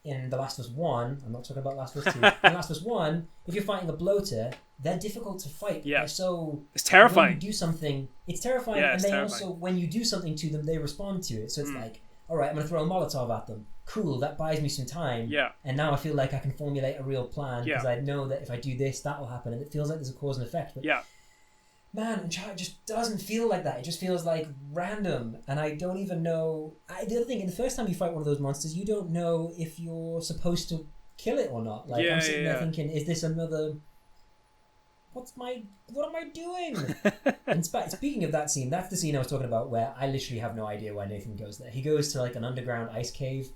in The Last of Us 1, I'm not talking about Last of Us 2, in The Last of Us 1, if you're fighting a bloater, they're difficult to fight. Yeah. They're so... It's terrifying. When you do something, it's terrifying, and they also, when you do something to them, they respond to it. So it's like, alright, I'm going to throw a Molotov at them. Cool, that buys me some time. Yeah. And now I feel like I can formulate a real plan, because I know that if I do this, that will happen, and it feels like there's a cause and effect. But man, Uncharted just doesn't feel like that. It just feels like random, and I don't even know. The other thing, in the first time you fight one of those monsters, you don't know if you're supposed to kill it or not. Like, I'm sitting there thinking, is this another? What am I doing? And speaking of that scene, that's the scene I was talking about, where I literally have no idea why Nathan goes there. He goes to like an underground ice cave.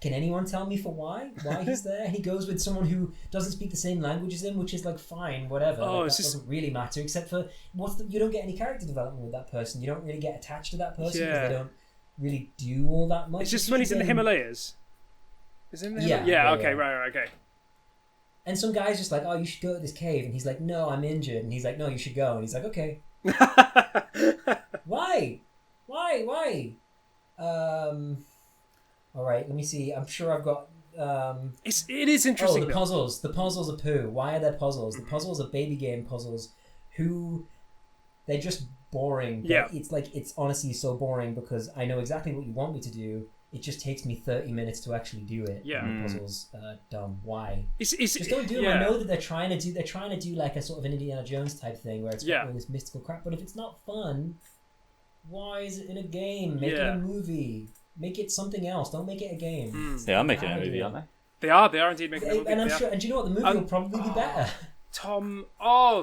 Can anyone tell me why he's there? And he goes with someone who doesn't speak the same language as him, which is like fine, whatever. Oh, like, that doesn't really matter, except for you don't get any character development with that person. You don't really get attached to that person because they don't really do all that much. It's just when he's in the Himalayas. Is it in the Himalayas? Yeah, okay, right, okay. And some guy's just like, oh, you should go to this cave. And he's like, no, I'm injured. And he's like, no, you should go. And he's like, okay. Why? All right, let me see. I'm sure I've got... it is interesting. Oh, the puzzles. The puzzles are poo. Why are there puzzles? The puzzles are baby game puzzles. They're just boring. Yeah. It's honestly so boring, because I know exactly what you want me to do. It just takes me 30 minutes to actually do it. Yeah. And the puzzles are dumb. Why? Just don't do them. I know that they're trying to do like a sort of an Indiana Jones type thing, where it's all this mystical crap. But if it's not fun, why is it in a game? Make it a movie. Make it something else. Don't make it a game. They are making a movie, aren't they? They are indeed making a movie. And I'm sure. And do you know what? The movie will probably be better.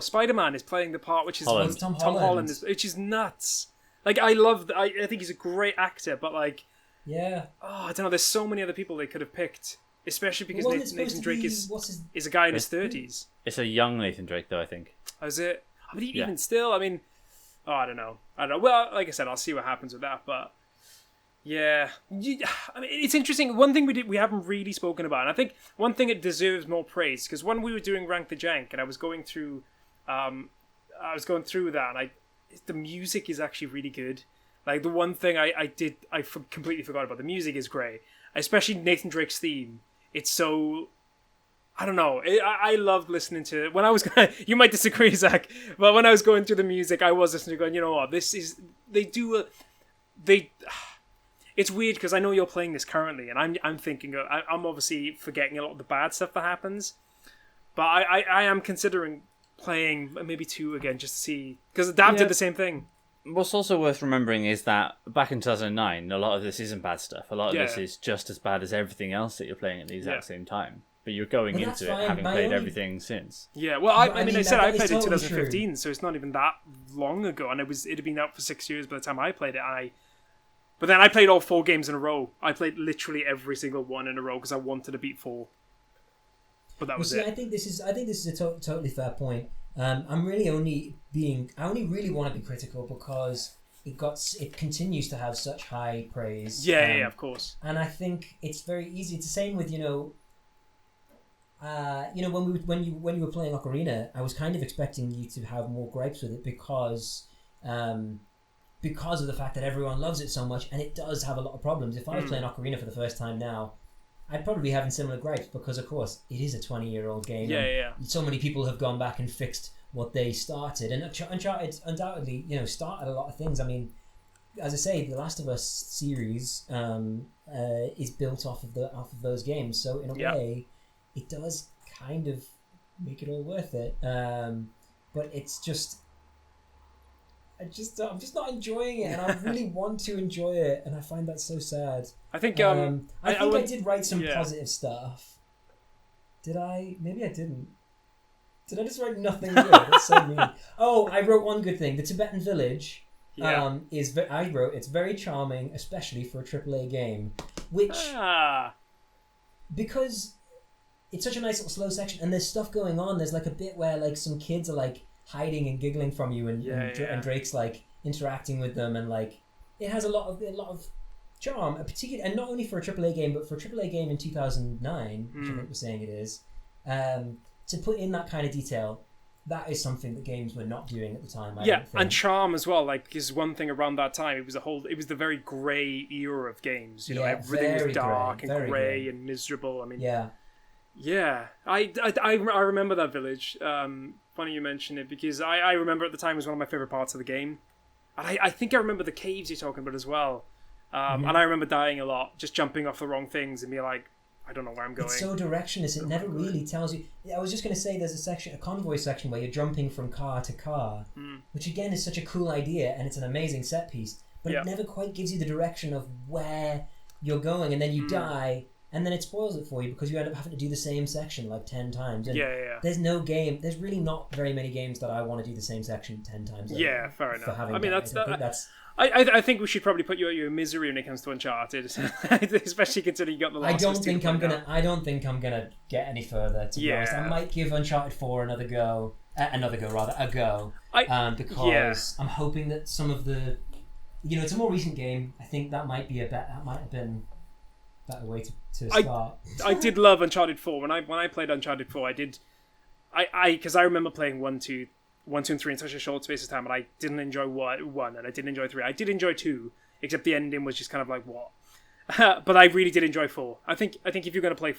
Spider-Man is playing the part, which is Tom Holland, which is nuts. Like, I think he's a great actor, but like, I don't know. There's so many other people they could have picked, especially because Nathan Drake is a guy in his 30s. It's a young Nathan Drake, though, I think. Oh, is it? I mean, even still, I mean, I don't know. Well, like I said, I'll see what happens with that, but Yeah, I mean, it's interesting. One thing we haven't really spoken about, and I think one thing it deserves more praise, because when we were doing Rank the Jank, and I was going through that, and the music is actually really good. Like the one thing completely forgot about, the music is great, especially Nathan Drake's theme. It's so, I don't know. I loved listening to it. When I was you might disagree, Zach, but when I was going through the music, I was listening to going, you know what, it's weird because I know you're playing this currently, and I'm thinking I'm obviously forgetting a lot of the bad stuff that happens, but I am considering playing maybe 2 again just to see, because Dav did the same thing. What's also worth remembering is that back in 2009, a lot of this isn't bad stuff. A lot of this is just as bad as everything else that you're playing at the exact same time. But you're going into it having played everything since. Yeah, well, I played it in 2015, true. So it's not even that long ago, and it had been out for 6 years by the time I played it. But then I played all 4 games in a row. I played literally every single one in a row because I wanted to beat 4. But that was it. I think this is a totally fair point. I only really want to be critical because it continues to have such high praise. Yeah, of course. And I think it's very easy. It's the same with when you were playing Ocarina, I was kind of expecting you to have more gripes with it because of the fact that everyone loves it so much, and it does have a lot of problems. If I was playing Ocarina for the first time now, I'd probably be having similar gripes because, of course, it is a 20-year-old game. Yeah. So many people have gone back and fixed what they started, and Uncharted undoubtedly, started a lot of things. I mean, as I say, the Last of Us series is built off of those games. So in a way, it does kind of make it all worth it. But it's just. I'm just not enjoying it, and I really want to enjoy it, and I find that so sad. I think I did write some positive stuff. Did I? Maybe I didn't. Did I just write nothing good? That's so mean. Oh, I wrote one good thing. The Tibetan village it's very charming, especially for a AAA game, which because it's such a nice little slow section, and there's stuff going on. There's like a bit where like some kids are like hiding and giggling from you, and Drake's like interacting with them, and like it has a lot of charm, and not only for a AAA game, but for a AAA game in 2009, which I think we're saying it is, to put in that kind of detail, that is something that games were not doing at the time. I don't think. And charm as well. Like, is one thing around that time. It was the very grey era of games. Everything was dark and grey and miserable. I mean, yeah. I remember that village. Funny you mention it, because I remember at the time it was one of my favourite parts of the game. And I think I remember the caves you're talking about as well. And I remember dying a lot, just jumping off the wrong things and being like, I don't know where I'm going. It's so directionless, it never really tells you. I was just going to say there's a convoy section where you're jumping from car to car, which again is such a cool idea, and it's an amazing set piece, but it never quite gives you the direction of where you're going, and then you die, and then it spoils it for you because you end up having to do the same section like 10 times. And there's really not very many games that I want to do the same section 10 times. Yeah, fair enough. I mean, that's I think we should probably put you at your misery when it comes to Uncharted, especially considering you got the last. I don't think I'm gonna get any further. To be honest, I might give Uncharted 4 a go. Because I'm hoping that some of the, it's a more recent game. I think that might have been a better way to start. I did love Uncharted 4 when I played Uncharted 4. Because I remember playing 1, 2, and 3 in such a short space of time, and I didn't enjoy 1, and I didn't enjoy 3. I did enjoy 2, except the ending was just kind of like, what? But I really did enjoy 4. I think if you're going to play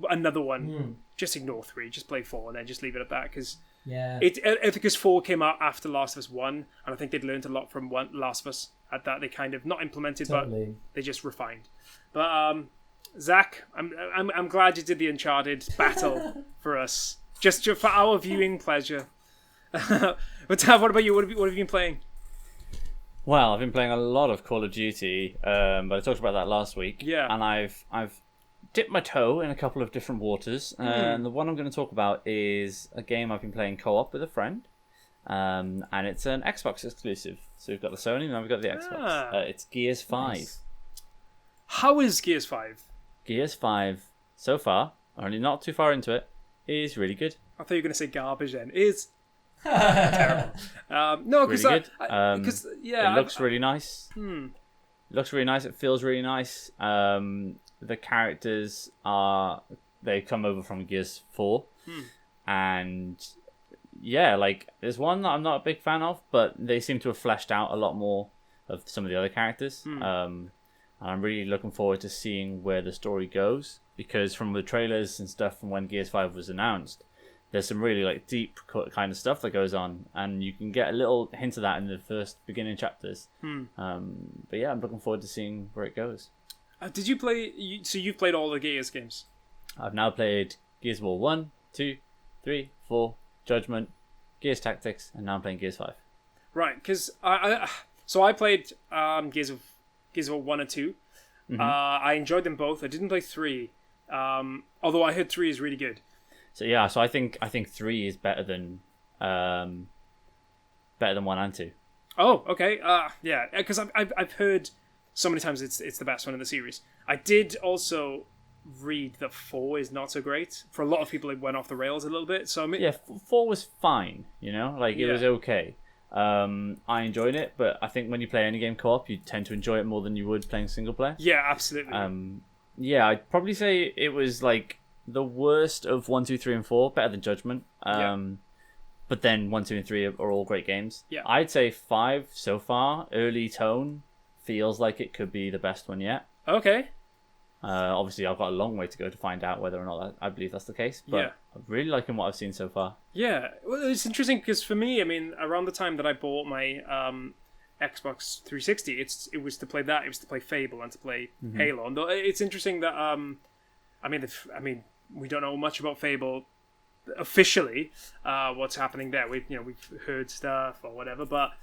another one, just ignore 3, just play 4, and then just leave it at that, because because 4 came out after Last of Us 1, and I think they'd learned a lot from Last of Us at that. They kind of not implemented, but they just refined. But Zach, I'm glad you did the Uncharted battle for us, just for our viewing pleasure. But Tav, what about you? What have you been playing? Well, I've been playing a lot of Call of Duty, but I talked about that last week. Yeah. And I've dipped my toe in a couple of different waters. And the one I'm going to talk about is a game I've been playing co-op with a friend. And it's an Xbox exclusive. So we've got the Sony and we've got the Xbox. It's Gears 5. Nice. How is Gears 5? Gears 5, so far, only not too far into it, is really good. I thought you were going to say garbage then. Is terrible. No, because really it looks really nice. looks really nice. It feels really nice. The characters they come over from Gears 4, and yeah, like there's one that I'm not a big fan of, but they seem to have fleshed out a lot more of some of the other characters. And I'm really looking forward to seeing where the story goes, because from the trailers and stuff from when Gears 5 was announced, there's some really like deep kind of stuff that goes on, and you can get a little hint of that in the first beginning chapters. But yeah, I'm looking forward to seeing where it goes. Did you play? So you've played all the Gears games? I've now played Gears of War 1, 2, 3, 4, Judgment, Gears Tactics, and now I'm playing Gears 5. Right, because I played Gears of War 1 and 2. I enjoyed them both. I didn't play 3, although I heard 3 is really good. So yeah, I think 3 is better than 1 and 2. Oh, okay. Yeah, because I've heard so many times it's the best one in the series. I did also read that 4 is not so great. For a lot of people, it went off the rails a little bit. So I mean, yeah, 4 was fine. You know, like it was okay. I enjoyed it, but I think when you play any game co-op, you tend to enjoy it more than you would playing single player. Yeah, absolutely. Yeah, I'd probably say it was like the worst of 1, 2, 3, and 4, better than Judgment. But then 1, 2, and 3 are all great games. Yeah. I'd say 5 so far, early tone, feels like it could be the best one yet. Okay. Obviously, I've got a long way to go to find out whether or not I believe that's the case. But I'm really liking what I've seen so far. Yeah, well, it's interesting because for me, I mean, around the time that I bought my Xbox 360, it was to play that. It was to play Fable and to play Halo. And it's interesting that I mean, we don't know much about Fable officially. What's happening there? We've heard stuff or whatever, but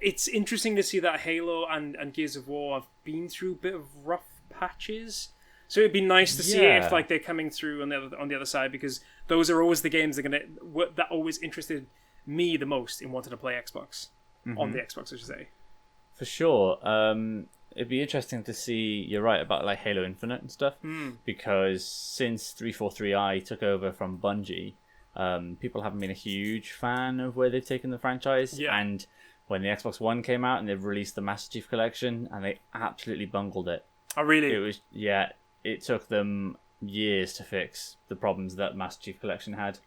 it's interesting to see that Halo and Gears of War have been through a bit of rough patches. So it'd be nice to see if like they're coming through on the other side, because those are always the games that always interested me the most in wanting to play Xbox on the Xbox, I should say. For sure. It'd be interesting to see. You're right about like Halo Infinite and stuff, because since 343i took over from Bungie, people haven't been a huge fan of where they've taken the franchise. Yeah. And when the Xbox One came out and they've released the Master Chief Collection, and they absolutely bungled it. Oh, really? It took them years to fix the problems that Master Chief Collection had.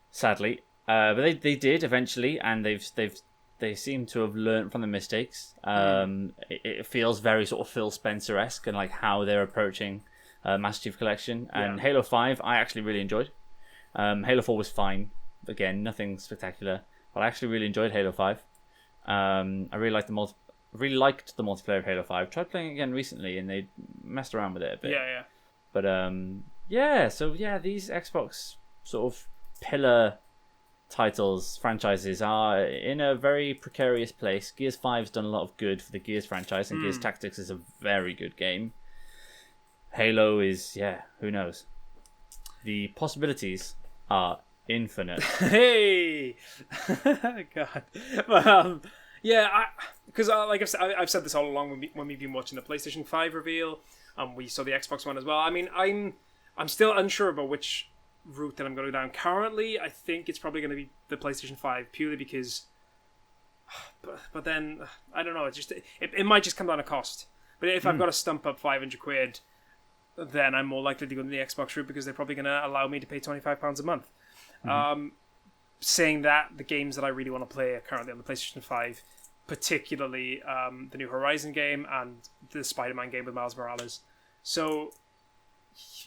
Sadly, but they did eventually, and they seem to have learned from the mistakes. It feels very sort of Phil Spencer-esque and like how they're approaching Master Chief Collection. And Halo 5, I actually really enjoyed. Halo 4 was fine. Again, nothing spectacular, but I actually really enjoyed Halo 5. I really liked the multiplayer of Halo 5. Tried playing it again recently, and they messed around with it a bit. Yeah. But these Xbox sort of pillar franchises are in a very precarious place. Gears 5's done a lot of good for the Gears franchise, and Gears Tactics is a very good game. Halo is, who knows? The possibilities are infinite. Hey, God. But, because like I've said this all along when we've been watching the PlayStation 5 reveal, we saw the Xbox One as well. I mean, I'm still unsure about which route that I'm going to go down. Currently, I think it's probably going to be the PlayStation 5, purely because, but then I don't know. It might just come down to cost. But if I've got to stump up £500, then I'm more likely to go to the Xbox route, because they're probably going to allow me to pay £25 a month. Saying that, the games that I really want to play are currently on the PlayStation 5, particularly the new Horizon game and the Spider-Man game with Miles Morales. So,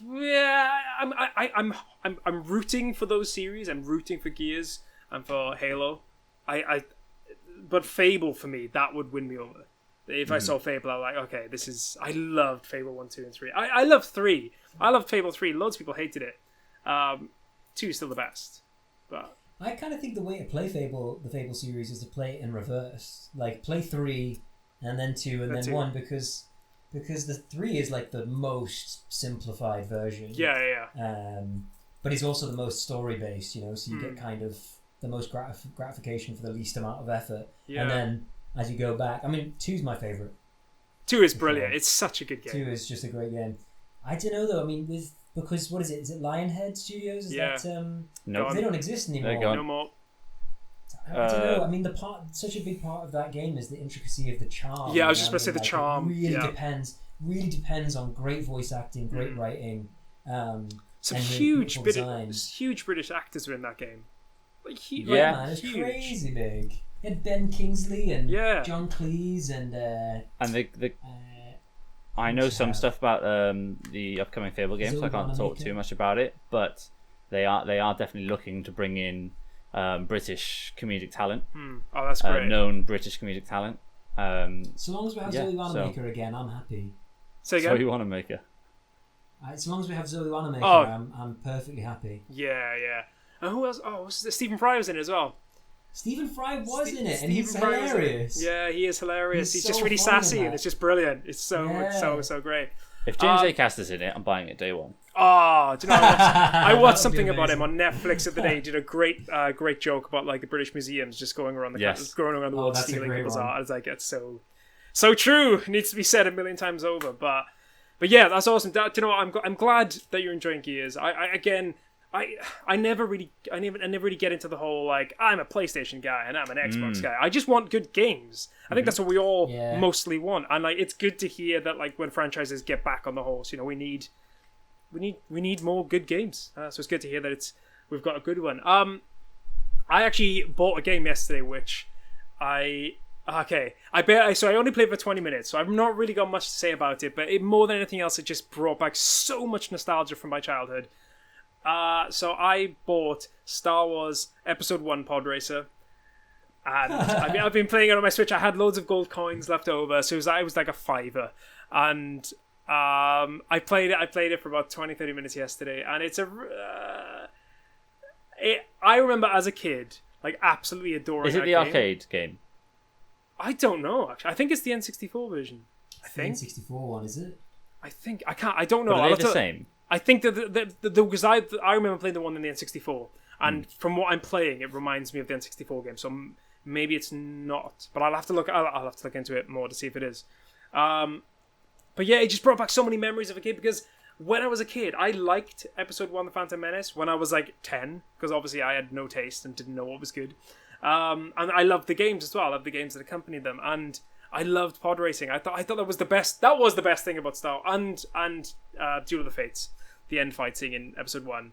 yeah, I'm rooting for those series. I'm rooting for Gears and for Halo. But Fable, for me, that would win me over. If I saw Fable, I'm like, okay, I loved Fable 1, 2, and 3. I love 3. I loved Fable 3. Loads of people hated it. 2 is still the best. But I kind of think the way to play the Fable series is to play it in reverse. Like, play 3, and then 2, and then 1, because the 3 is like the most simplified version. Yeah. But it's also the most story-based, so you get kind of the most gratification for the least amount of effort. Yeah. And then, as you go back, I mean, 2's my favourite. 2 is brilliant. Sure. It's such a good game. 2 is just a great game. I don't know, though. I mean, because what is it? Is it Lionhead Studios? Is that no, they don't exist anymore. They're gone. No more. I don't know. I mean, such a big part of that game is the intricacy of the charm. Yeah, I was just about to say the charm. It really depends on great voice acting, great writing. Some huge British actors were in that game. Like, man, it's crazy big. You had Ben Kingsley and John Cleese and I know some stuff about the upcoming Fable game, so I can't talk too much about it. But they are definitely looking to bring in British comedic talent. Oh, that's great. Known British comedic talent. So long as we have Zoe Wanamaker again, I'm happy. Say again? Zoe Wanamaker. As long as we have Zoe Wanamaker, I'm perfectly happy. Yeah. And who else? Oh, Stephen Fry was in it as well. Stephen Fry was in it, and he's hilarious. Yeah, he is hilarious. He's just really sassy, and it's just brilliant. It's so great. If James Acaster is in it, I'm buying it day one. Oh, do you know I watched something about him on Netflix the other day. He did a great joke about like the British museums just going around the world stealing people's art. It's like it's so true. It needs to be said a million times over. But yeah, that's awesome. Do you know what? I'm glad that you're enjoying Gears. I never really get into the whole like I'm a PlayStation guy and I'm an Xbox guy. I just want good games. I think that's what we all mostly want, and like it's good to hear that like when franchises get back on the horse, you know, we need more good games. So it's good to hear that we've got a good one. I actually bought a game yesterday, which I only played for 20 minutes, so I've not really got much to say about it. But more than anything else, it just brought back so much nostalgia from my childhood. So I bought Star Wars Episode 1 Pod Racer, and I've been playing it on my Switch. I had loads of gold coins left over, so it was like a $5, and I played it for about 20-30 minutes yesterday, and I remember as a kid like absolutely adoring. Is it the arcade game? I don't know, actually. I think it's the N64 version. The N64 one, is it? I don't know. But are they the same? I think that because I remember playing the one in the N64, and from what I'm playing, it reminds me of the N64 game. So maybe it's not, but I'll have to look into it more to see if it is. But yeah, it just brought back so many memories of a kid, because when I was a kid, I liked Episode 1, The Phantom Menace, when I was like 10, because obviously I had no taste and didn't know what was good. And I loved the games as well. I loved the games that accompanied them, and I loved pod racing. I thought that was the best. That was the best thing about Star and Duel of the Fates, the end fight scene in Episode 1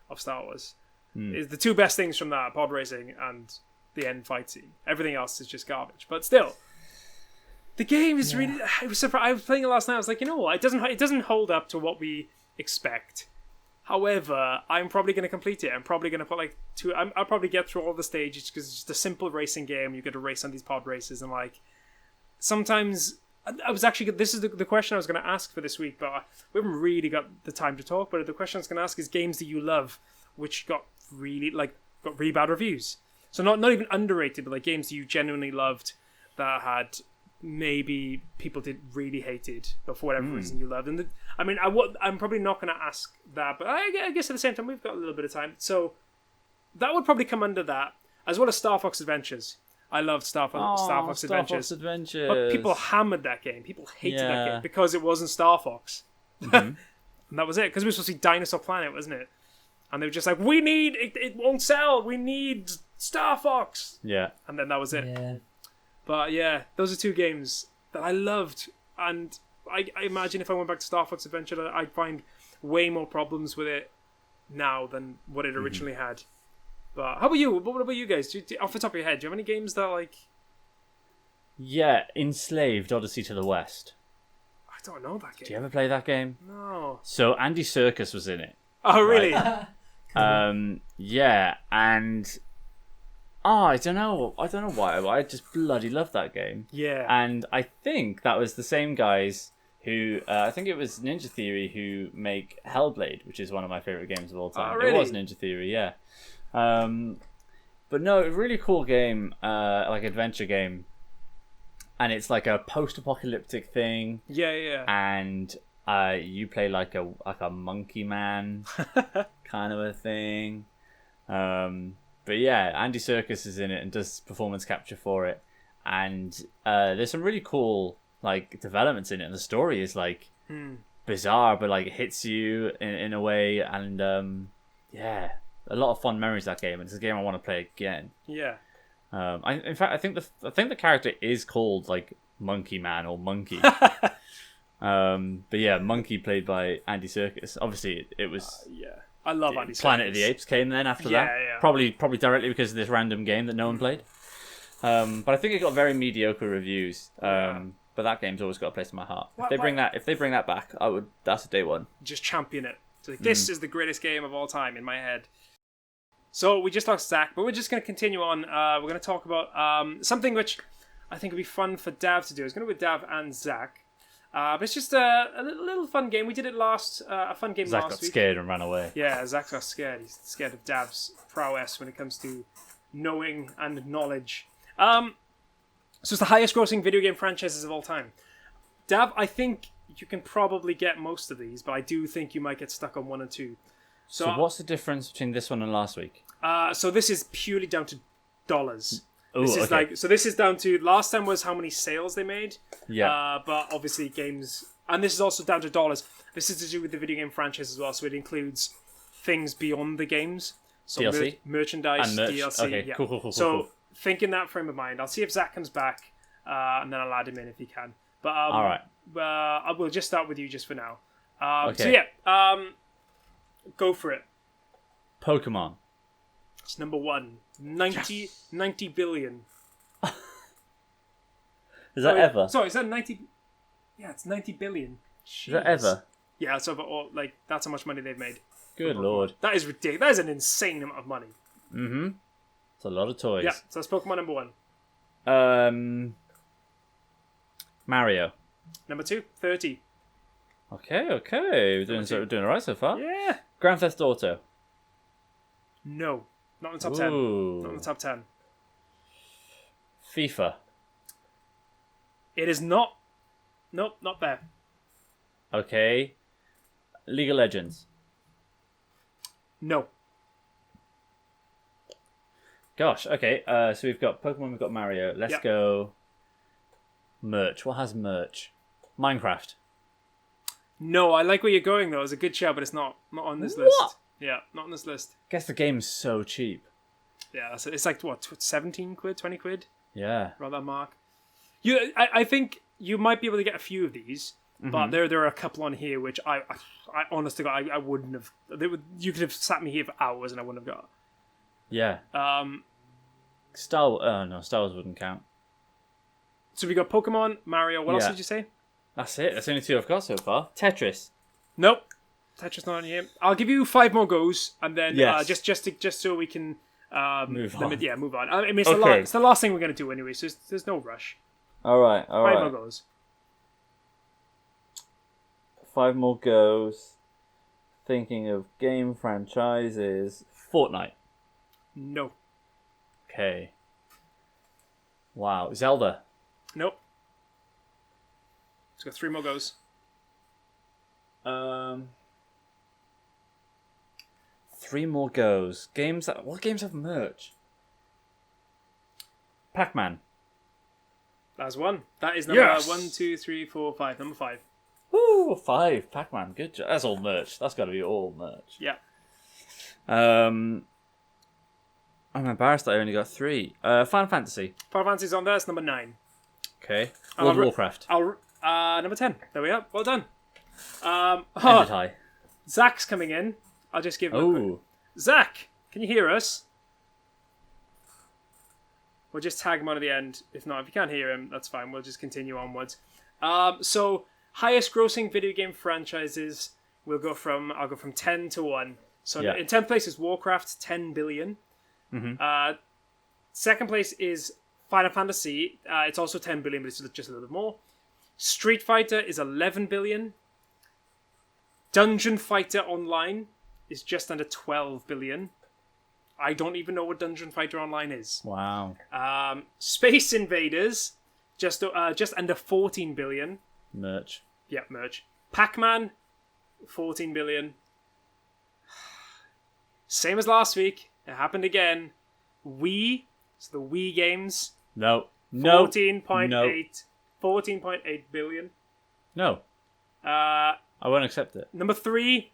of Star Wars, is the two best things from that: pod racing and the end fight scene. Everything else is just garbage. But still, the game is really. I was playing it last night. I was like, you know what? It doesn't hold up to what we expect. However, I'm probably going to complete it. I'm probably going to put I'll probably get through all the stages, because it's just a simple racing game. You get to race on these pod races, and like sometimes I was actually. This is the question I was going to ask for this week, but we haven't really got the time to talk. But the question I was going to ask is games that you love, which got really bad reviews. So not even underrated, but like games that you genuinely loved that had maybe people did really hated, but for whatever reason you loved. And I'm probably not going to ask that, but I guess at the same time we've got a little bit of time, so that would probably come under that, as well as Star Fox Adventures. I loved Star Fox Adventures. But people hammered that game. People hated that game because it wasn't Star Fox. And that was it, because we were supposed to see Dinosaur Planet, wasn't it? And they were just like, we need it won't sell, we need Star Fox. Yeah. And then that was it. Yeah. But yeah, those are two games that I loved, and I imagine if I went back to Star Fox Adventure, I'd find way more problems with it now than what it originally had. But how about you? What about you guys? Off the top of your head, do you have any games that like... Yeah, Enslaved Odyssey to the West. I don't know that game. Do you ever play that game? No. So Andy Serkis was in it. Oh, really? Right? Yeah, and... I don't know why. I just bloody love that game. Yeah. And I think that was the same guys who... I think it was Ninja Theory who make Hellblade, which is one of my favourite games of all time. Oh, really? It was Ninja Theory, yeah. But no, really cool game, like adventure game. And it's like a post-apocalyptic thing. Yeah. And you play like a monkey man kind of a thing. But yeah, Andy Serkis is in it and does performance capture for it, and there's some really cool like developments in it, and the story is like bizarre, but like it hits you in a way, and yeah, a lot of fun memories of that game, and it's a game I want to play again. Yeah. In fact, I think the character is called like Monkey Man or Monkey. But yeah, Monkey played by Andy Serkis. Obviously, it was. Yeah, I love Andy Serkis. Planet of the Apes came then after that. Yeah. Probably directly because of this random game that no one played. But I think it got very mediocre reviews. But that game's always got a place in my heart. If they bring that back, that's a day one. Just champion it. So this is the greatest game of all time in my head. So we just lost Zach, but we're just going to continue on. We're going to talk about something which I think would be fun for Dav to do. It's going to be with Dav and Zach. But it's just a little fun game. We did it a fun game Zach last got week. scared and ran away. Yeah, Zach got scared. He's scared of Dav's prowess when it comes to knowing and knowledge. So it's the highest grossing video game franchises of all time. Dav, I think you can probably get most of these, but I do think you might get stuck on 1 and 2. So what's the difference between this one and last week? So this is purely down to dollars. Ooh, this is okay. this is down to last time was how many sales they made. Yeah. But obviously games, and this is also down to dollars. This is to do with the video game franchise as well, so it includes things beyond the games. So DLC? Merchandise, And merch. DLC. Okay, yeah. cool. So think in that frame of mind. I'll see if Zach comes back, and then I'll add him in if he can. But all right. I will just start with you just for now. Okay. So yeah, go for it. Pokemon. It's number 1. 90 billion. Is that ever? Sorry, is that 90? Yeah, it's 90 billion. Jeez. Is that ever? Yeah, so that's how much money they've made. Good lord. That is ridiculous. That is an insane amount of money. Mm-hmm. It's a lot of toys. Yeah, so that's Pokemon number 1. Mario. Number 2, 30. Okay. We're doing alright so far. Yeah. Grand Theft Auto. No, not in the top 10. Ooh. Not in the top 10. FIFA. It is not. Nope, not there. Okay. League of Legends. No. Gosh, okay. So we've got Pokemon, we've got Mario. Let's go. Merch. What has merch? Minecraft. No, I like where you're going though. It's a good shout, but it's not on this What? list. Yeah, not on this list. Guess the game's so cheap. Yeah, so it's like what, 17 quid, 20 quid, Yeah. around that mark. I think you might be able to get a few of these, but there are a couple on here which I honestly, I wouldn't have. You could have sat me here for hours and I wouldn't have got. Yeah. Star Wars wouldn't count. So we got Pokemon, Mario. What else did you say? That's it. That's the only 2 I've got so far. Tetris. Nope. Tetris not on here. I'll give you 5 more goes, and then Yes. just so we can Move on. Yeah, move on. I mean, it's, Okay. it's the last thing we're going to do anyway, so there's no rush. All right. 5 more goes. 5 more goes. Thinking of game franchises. Fortnite. No. Okay. Wow. Zelda. Nope. Let's go 3 more goes. 3 more goes. What games have merch? Pac-Man. That's 1. That is number Yes! 1, 2, 3, 4, 5. Number 5. Woo! 5. Pac-Man. Good job. That's all merch. That's got to be all merch. Yeah. I'm embarrassed that I only got 3. Final Fantasy. Final Fantasy's on there. It's number 9. Okay. World of Warcraft. Number 10. There we are. Well done. Ended high. Zach's coming in. I'll just give him a quick... Oh. Zach, can you hear us? We'll just tag him on at the end. If not, if you can't hear him, that's fine. We'll just continue onwards. So, highest grossing video game franchises, I'll go from 10 to 1. So in 10th place is Warcraft, 10 billion. Mm-hmm. Second place is Final Fantasy. It's also 10 billion, but it's just a little bit more. Street Fighter is 11 billion. Dungeon Fighter Online is just under 12 billion. I don't even know what Dungeon Fighter Online is. Wow. Space Invaders, just under 14 billion. Merch. Yeah, merch. Pac-Man, 14 billion. Same as last week. It happened again. Wii, so the Wii games, No. 14.8 billion. No. I won't accept it. Number 3,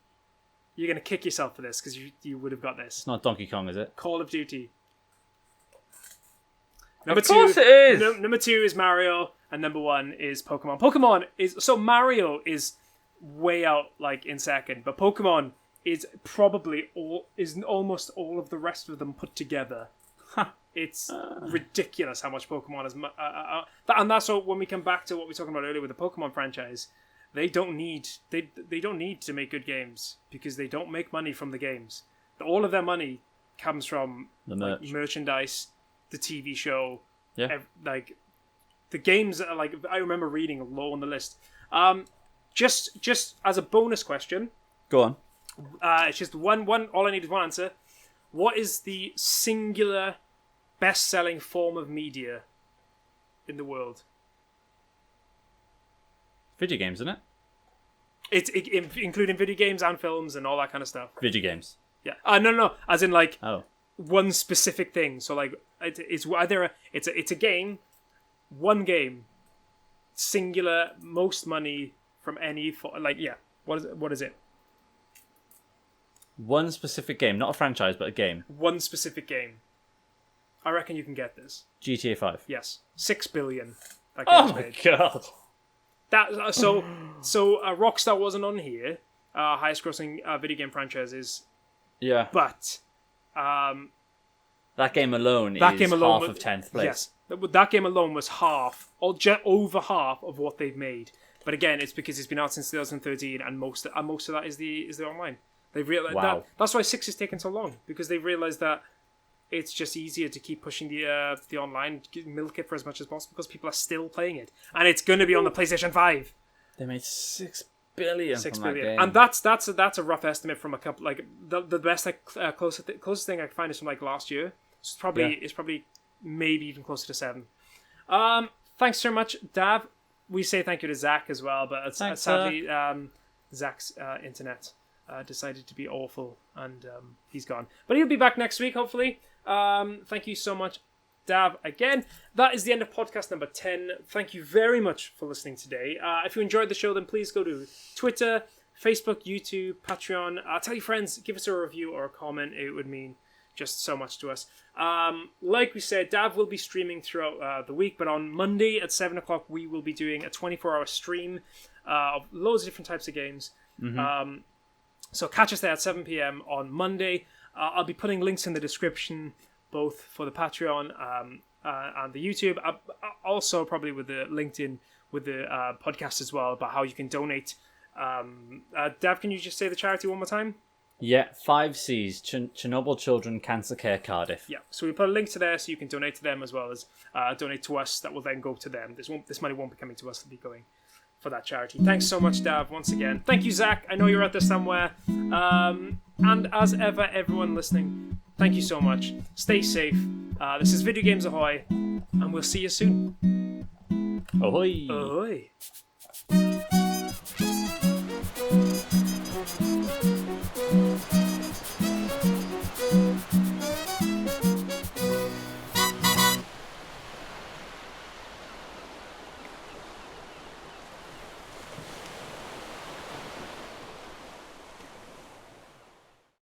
you're going to kick yourself for this because you would have got this. It's not Donkey Kong, is it? Call of Duty. Of course it is! Number 2 is Mario, and number 1 is Pokemon. Mario is way out, like, in second, but Pokemon is almost all of the rest of them put together. It's ridiculous how much Pokemon is... and that's what, when we come back to what we were talking about earlier with the Pokemon franchise, they don't need to make good games, because they don't make money from the games. All of their money comes from the merch. Like, merchandise, the TV show, Yeah. like the games that are, like, I remember reading low on the list. Just as a bonus question, Go on. it's just one. All I need is one answer. What is the singular best-selling form of media in the world? Video games, isn't it? It's including video games and films and all that kind of stuff. Video games. Yeah. No. As in, like, Oh. one specific thing. So, like, it's either it's a game, one game, singular, most money from any what is it? One specific game, not a franchise, but a game. One specific game. I reckon you can get this. GTA 5. Yes, 6 billion. That Oh game's my made. god. That so Rockstar wasn't on here. Highest grossing video game franchises, Yeah. but That game alone is half of 10th place. Yes, that game alone was half, or over half of what they've made. But again, it's because it's been out since 2013, and most of that is the online. They've realized Wow. that's why 6 is taking so long, because they've realized that it's just easier to keep pushing the online, milk it for as much as possible, because people are still playing it, and it's going to be on the PlayStation 5. They made 6 billion. 6 from billion, that game. and that's a rough estimate from a couple. Like the best, like closest thing I can find is from like last year. It's probably maybe even closer to 7. Thanks so much, Dav. We say thank you to Zach as well, but Thanks, sadly Zach's internet decided to be awful, and he's gone. But he'll be back next week, hopefully. Thank you so much, Dav, again. That is the end of podcast number 10. Thank you very much for listening today. If you enjoyed the show, then please go to Twitter, Facebook, YouTube, Patreon. Tell your friends, give us a review or a comment. It would mean just so much to us. Like we said, Dav will be streaming throughout the week, but on Monday at 7 o'clock, we will be doing a 24-hour stream of loads of different types of games. Mm-hmm. So catch us there at 7 p.m. on Monday. I'll be putting links in the description, both for the Patreon and the YouTube. Also, probably with the LinkedIn, with the podcast as well, about how you can donate. Dav, can you just say the charity one more time? Yeah, 5Cs, Chernobyl Children Cancer Care Cardiff. Yeah, so we put a link to there so you can donate to them as well as donate to us. That will then go to them. This money won't be coming to us, it'll be going for that charity. Thanks so much, Dav, once again. Thank you, Zach. I know you're out there somewhere. And as ever, everyone listening, thank you so much. Stay safe. This is Video Games Ahoy, and we'll see you soon. Ahoy! Ahoy!